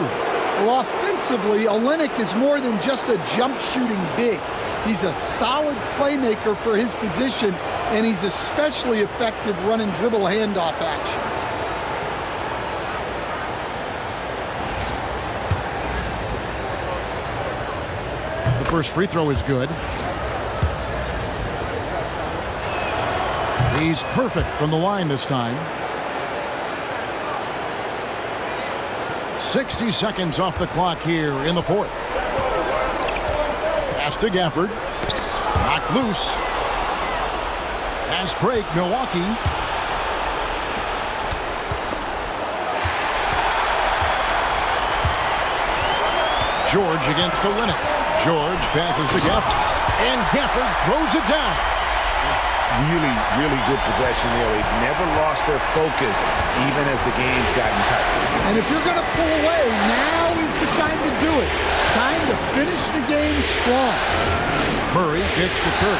Well, offensively, Olynyk is more than just a jump shooting big. He's a solid playmaker for his position, and he's especially effective running dribble handoff actions.
The first free throw is good. He's perfect from the line this time. 60 seconds off the clock here in the 4th. Pass to Gafford. Knocked loose. Fast break, Milwaukee. George against Olynyk. George passes to Gafford. And Gafford throws it down.
Really, really good possession there. They've never lost their focus, even as the game's gotten tight.
And if you're going to pull away, now is the time to do it. Time to finish the game strong.
Murray gets to Curry.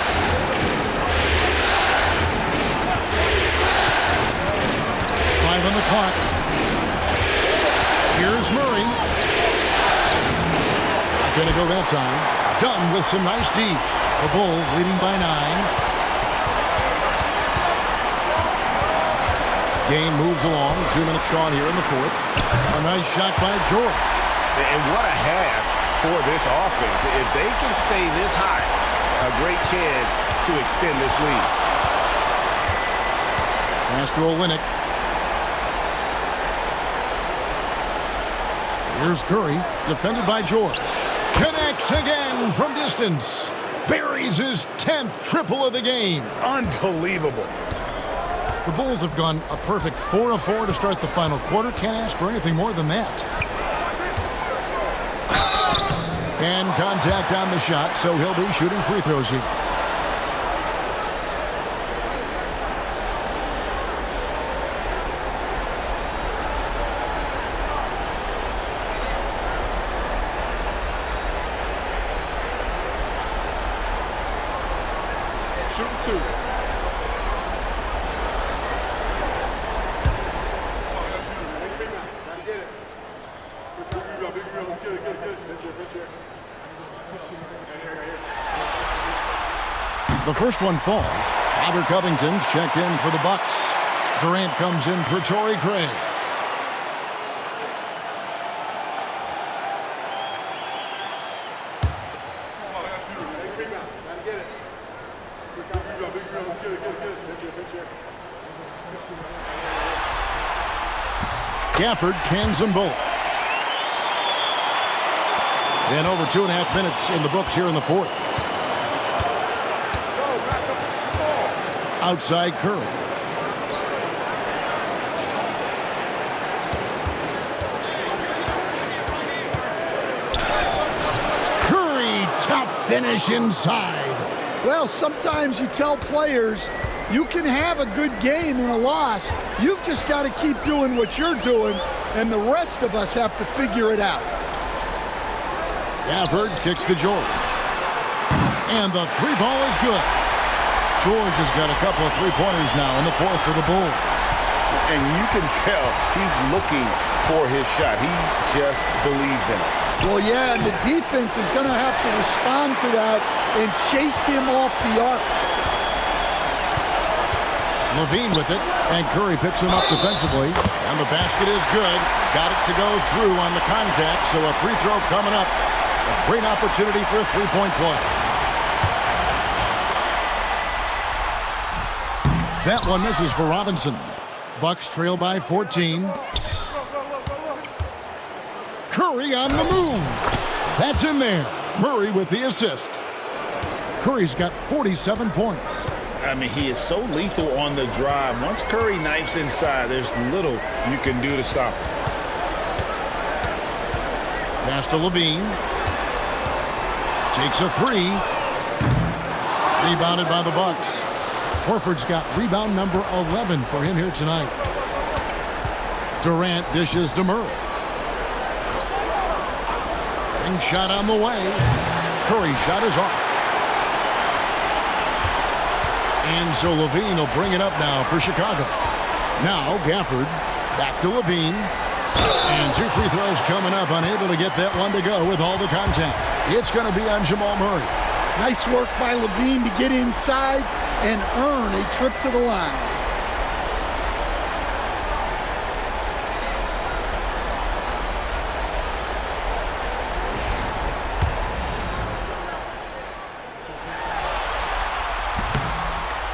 Five on the clock. Here's Murray. Not going to go that time. Dunn with some nice D. The Bulls leading by 9. Game moves along. 2 minutes gone here in the fourth. A nice shot by George.
And what a half for this offense. If they can stay this high, a great chance to extend this lead.
Pass to Olynyk. Here's Curry, defended by George. Connects again from distance. Buries his 10th triple of the game.
Unbelievable.
The Bulls have gone a perfect 4 of 4 to start the final quarter. Can't ask for anything more than that. And contact on the shot, so he'll be shooting free throws here.
Shoot 2.
The first one falls. Robert Covington's checked in for the Bucks. Durant comes in for Torrey Craig. Gafford cans them both. And over 2.5 minutes in the books here in the fourth. Outside Curry. Curry, tough finish inside.
Well, sometimes you tell players you can have a good game in a loss. You've just got to keep doing what you're doing, and the rest of us have to figure it out.
Gafford kicks to George. And the three ball is good. George has got a couple of three-pointers now in the fourth for the Bulls.
And you can tell he's looking for his shot. He just believes in it.
Well, yeah, and the defense is going to have to respond to that and chase him off the arc.
Levine with it, and Curry picks him up defensively. And the basket is good. Got it to go through on the contact, so a free throw coming up. A great opportunity for a three-point play. That one misses for Robinson. Bucks trail by 14. Curry on the move. That's in there. Murray with the assist. Curry's got 47 points.
I mean, he is so lethal on the drive. Once Curry knifes inside, there's little you can do to stop him.
Pass to Levine. Takes a three. Rebounded by the Bucks. Horford's got rebound number 11 for him here tonight. Durant dishes to Murray. Ring shot on the way. Curry's shot is off. And so Levine will bring it up now for Chicago. Now Gafford back to Levine. And two free throws coming up. Unable to get that one to go with all the contact. It's going to be on Jamal Murray.
Nice work by Levine to get inside and earn a trip to the line.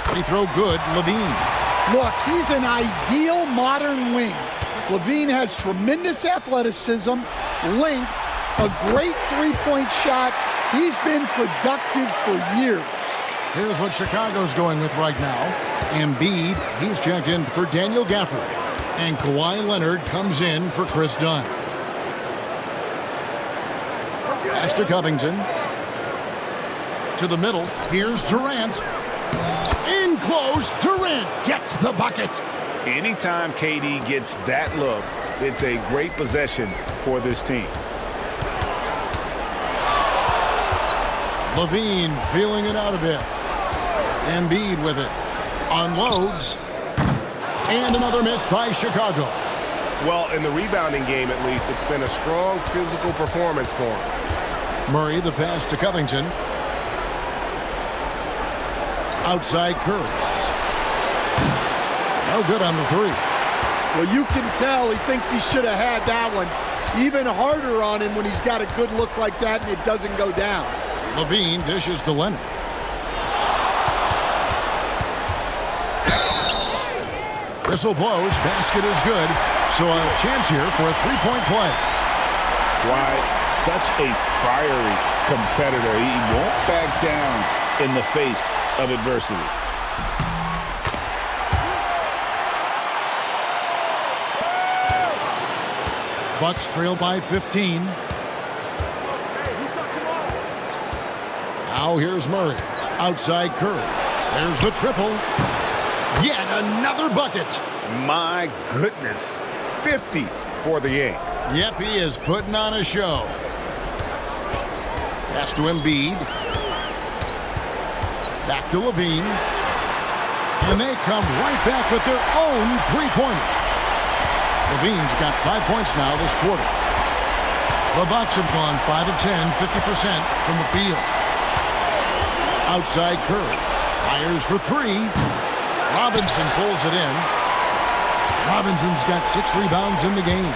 Free throw good, Levine.
Look, he's an ideal modern wing. Levine has tremendous athleticism, length, a great three-point shot. He's been productive for years.
Here's what Chicago's going with right now. Embiid, he's checked in for Daniel Gafford. And Kawhi Leonard comes in for Chris Dunn. Pass to Covington. To the middle, here's Durant. In close, Durant gets the bucket.
Anytime KD gets that look, it's a great possession for this team.
Levine feeling it out a bit. Embiid with it. Unloads. And another miss by Chicago.
Well, in the rebounding game, at least, it's been a strong physical performance for him.
Murray, the pass to Covington. Outside Curry. No good on the three.
Well, you can tell he thinks he should have had that one. Even harder on him when he's got a good look like that and it doesn't go down.
Levine dishes to Leonard. Whistle blows, basket is good. So a chance here for a three-point play.
Why, such a fiery competitor. He won't back down in the face of adversity.
Bucks trail by 15. Now here's Murray. Outside Curry. There's the triple. Yet another bucket.
My goodness. 50 for the game.
Yep, he is putting on a show. Pass to Embiid. Back to Levine. And they come right back with their own three-pointer. Levine's got 5 points now this quarter. The Bucks have gone 5 of 10, 50% from the field. Outside Curry. Fires for three. Robinson pulls it in. Robinson's got 6 rebounds in the game.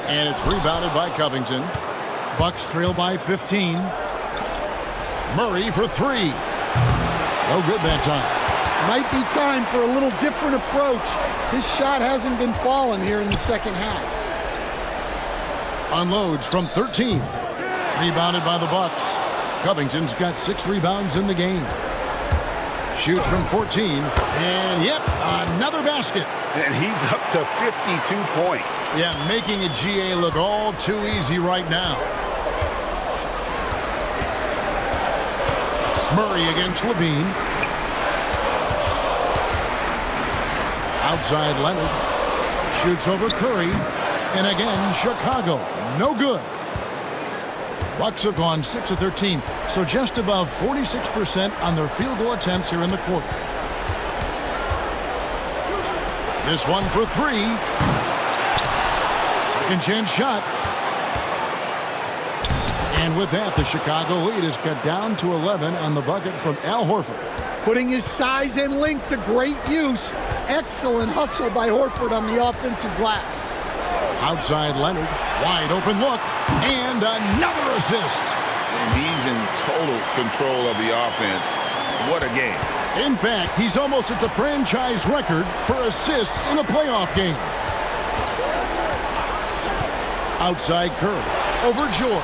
And it's rebounded by Covington. Bucks trail by 15. Murray for three. No good that time.
Might be time for a little different approach. His shot hasn't been falling here in the second half.
Unloads from 13. Rebounded by the Bucks. Covington's got 6 rebounds in the game. Shoots from 14. And yep, another basket.
And he's up to 52 points.
Yeah, making a GA look all too easy right now. Murray against Levine. Outside Leonard. Shoots over Curry. And again, Chicago. No good. Bucks have gone 6 of 13, so just above 46% on their field goal attempts here in the quarter. This one for three. Second chance shot. And with that, the Chicago lead is cut down to 11 on the bucket from Al Horford.
Putting his size and length to great use. Excellent hustle by Horford on the offensive glass.
Outside Leonard. Wide open look. And another assist.
And he's in total control of the offense. What a game.
In fact, he's almost at the franchise record for assists in a playoff game. Outside Curry. Over George.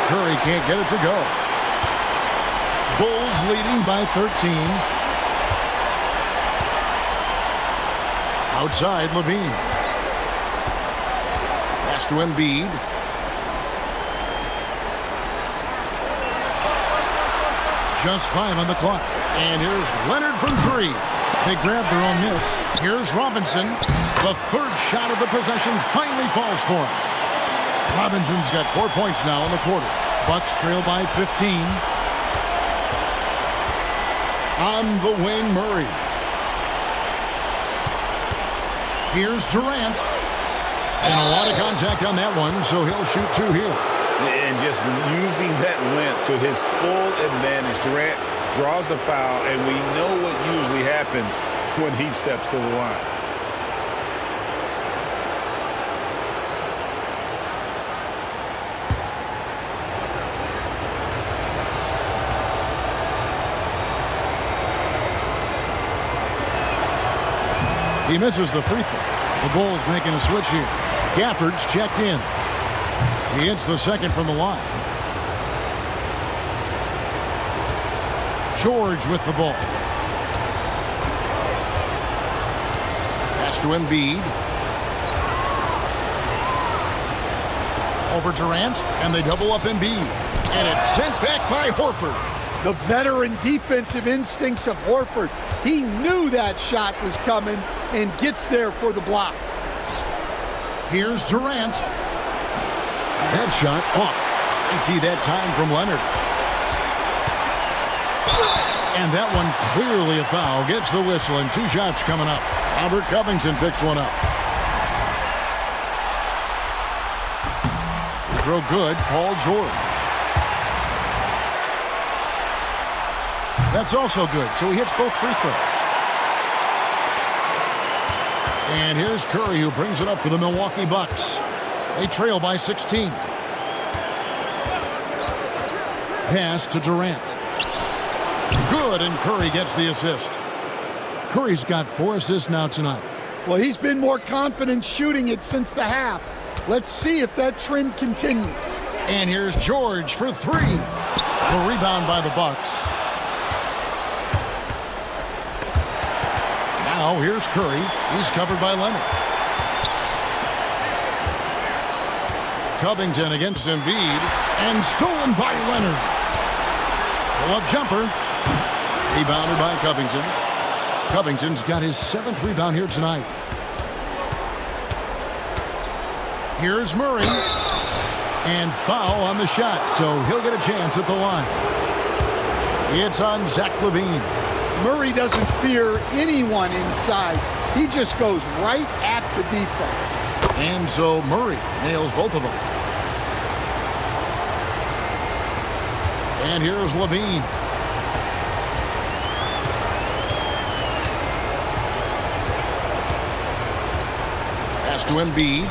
Curry can't get it to go. Bulls leading by 13. Outside Levine. Pass to Embiid. Just 5 on the clock. And here's Leonard from three. They grab their own miss. Here's Robinson. The third shot of the possession finally falls for him. Robinson's got 4 points now in the quarter. Bucks trail by 15. On the wing, Murray. Here's Durant. And a lot of contact on that one, so he'll shoot 2 here.
And just using that length to his full advantage. Durant draws the foul, and we know what usually happens when he steps to the line.
He misses the free throw. The Bulls making a switch here. Gafford's checked in. He hits the second from the line. George with the ball. Pass to Embiid. Over Durant, and they double up Embiid. And it's sent back by Horford.
The veteran defensive instincts of Horford. He knew that shot was coming and gets there for the block.
Here's Durant. That shot off. Empty that time from Leonard. And that one clearly a foul. Gets the whistle and 2 shots coming up. Albert Covington picks one up. Throw good, Paul George. That's also good, so he hits both free throws. And here's Curry, who brings it up for the Milwaukee Bucks. They trail by 16. Pass to Durant. Good, and Curry gets the assist. Curry's got 4 assists now tonight.
Well, he's been more confident shooting it since the half. Let's see if that trend continues.
And here's George for 3. A rebound by the Bucks. Now here's Curry. He's covered by Leonard. Covington against Embiid. And stolen by Leonard. Pull-up jumper. Rebounded by Covington. Covington's got his 7th rebound here tonight. Here's Murray. And foul on the shot, so he'll get a chance at the line. It's on Zach LaVine.
Murray doesn't fear anyone inside. He just goes right at the defense.
And so Murray nails both of them. And here's LaVine. Pass to Embiid.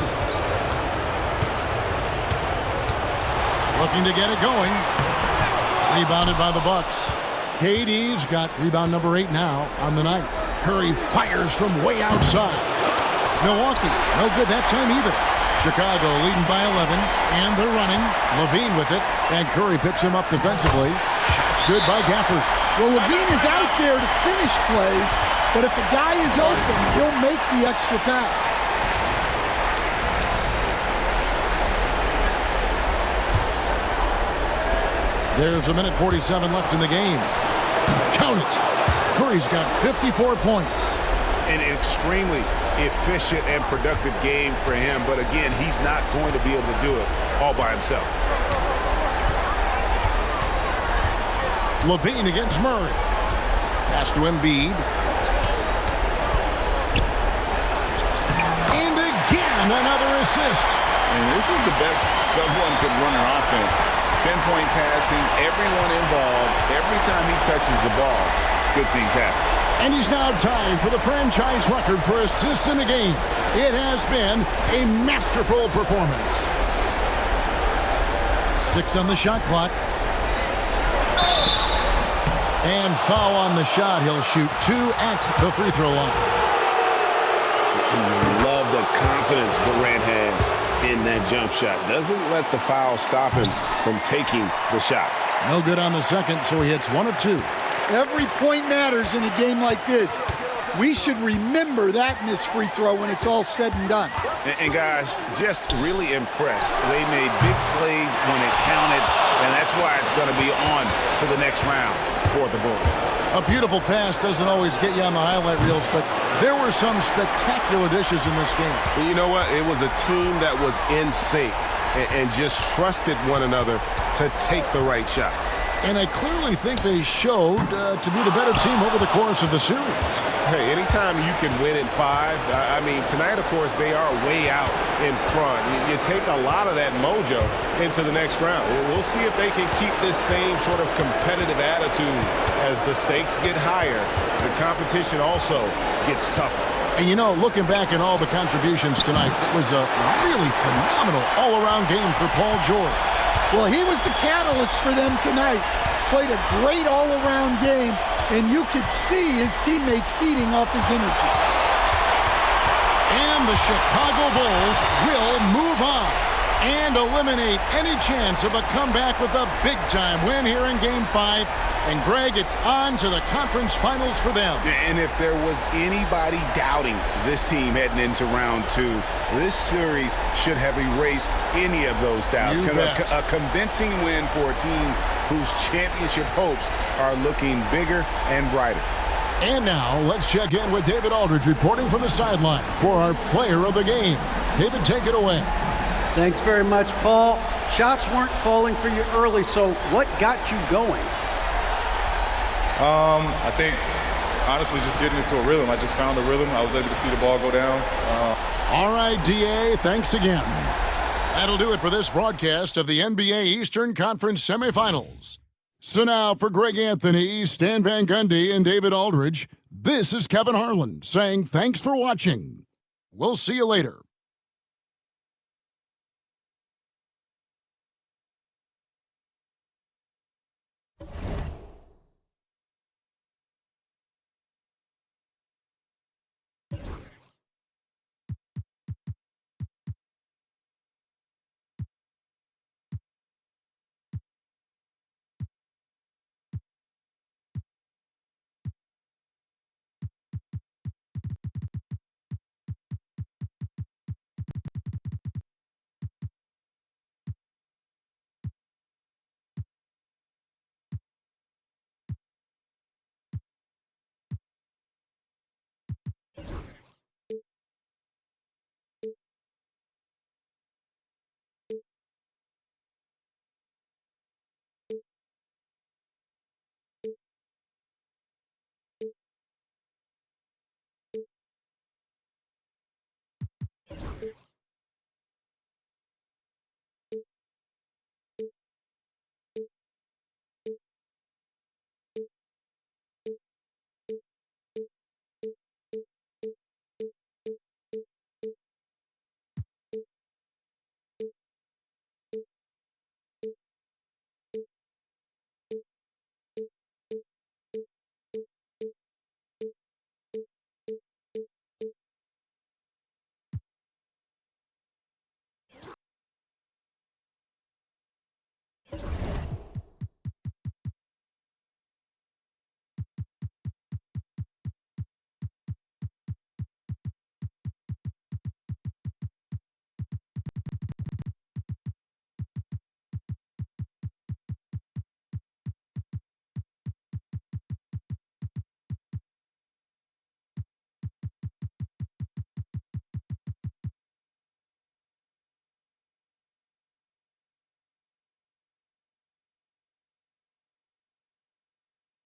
Looking to get it going. Rebounded by the Bucks. KD's got rebound number 8 now on the night. Curry fires from way outside. Milwaukee, no good that time either. Chicago leading by 11, and they're running. LaVine with it, and Curry picks him up defensively. Shots good by Gafford.
Well, LaVine is out there to finish plays, but if a guy is open, he'll make the extra pass.
There's 1:47 left in the game. Count it. Curry's got 54 points.
An extremely efficient and productive game for him, but again, he's not going to be able to do it all by himself.
LaVine against Murray. Pass to Embiid. And again, another assist.
And this is the best someone could run an offense. Pinpoint passing, everyone involved. Every time he touches the ball, good things happen.
And he's now tied for the franchise record for assists in a game. It has been a masterful performance. 6 on the shot clock. And foul on the shot. He'll shoot 2 at the free throw line.
You love the confidence Durant has in that jump shot. Doesn't let the foul stop him from taking the shot.
No good on the second, so he hits 1 of 2.
Every point matters in a game like this. We should remember that missed free throw when it's all said and done.
And guys, just really impressed. They made big plays when it counted, and that's why it's going to be on to the next round for the Bulls.
A beautiful pass doesn't always get you on the highlight reels, but there were some spectacular dishes in this game.
Well, you know what? It was a team that was in sync and just trusted one another to take the right shots.
And I clearly think they showed to be the better team over the course of the series.
Hey, anytime you can win in 5, I mean, tonight, of course, they are way out in front. You take a lot of that mojo into the next round. We'll see if they can keep this same sort of competitive attitude as the stakes get higher. The competition also gets tougher.
And, you know, looking back at all the contributions tonight, it was a really phenomenal all-around game for Paul George.
Well, he was the catalyst for them tonight. Played a great all-around game, and you could see his teammates feeding off his energy.
And the Chicago Bulls will move on and eliminate any chance of a comeback with a big-time win here in Game 5. And, Greg, it's on to the conference finals for them.
And if there was anybody doubting this team heading into round 2, this series should have erased any of those doubts. A convincing win for a team whose championship hopes are looking bigger and brighter.
And now let's check in with David Aldridge reporting from the sideline for our player of the game. David, take it away.
Thanks very much, Paul. Shots weren't falling for you early, so what got you going?
I think, honestly, just getting into a rhythm. I just found the rhythm. I was able to see the ball go down.
All right, DA, thanks again. That'll do it for this broadcast of the NBA Eastern Conference semifinals. So now for Greg Anthony, Stan Van Gundy, and David Aldridge, this is Kevin Harlan saying thanks for watching. We'll see you later.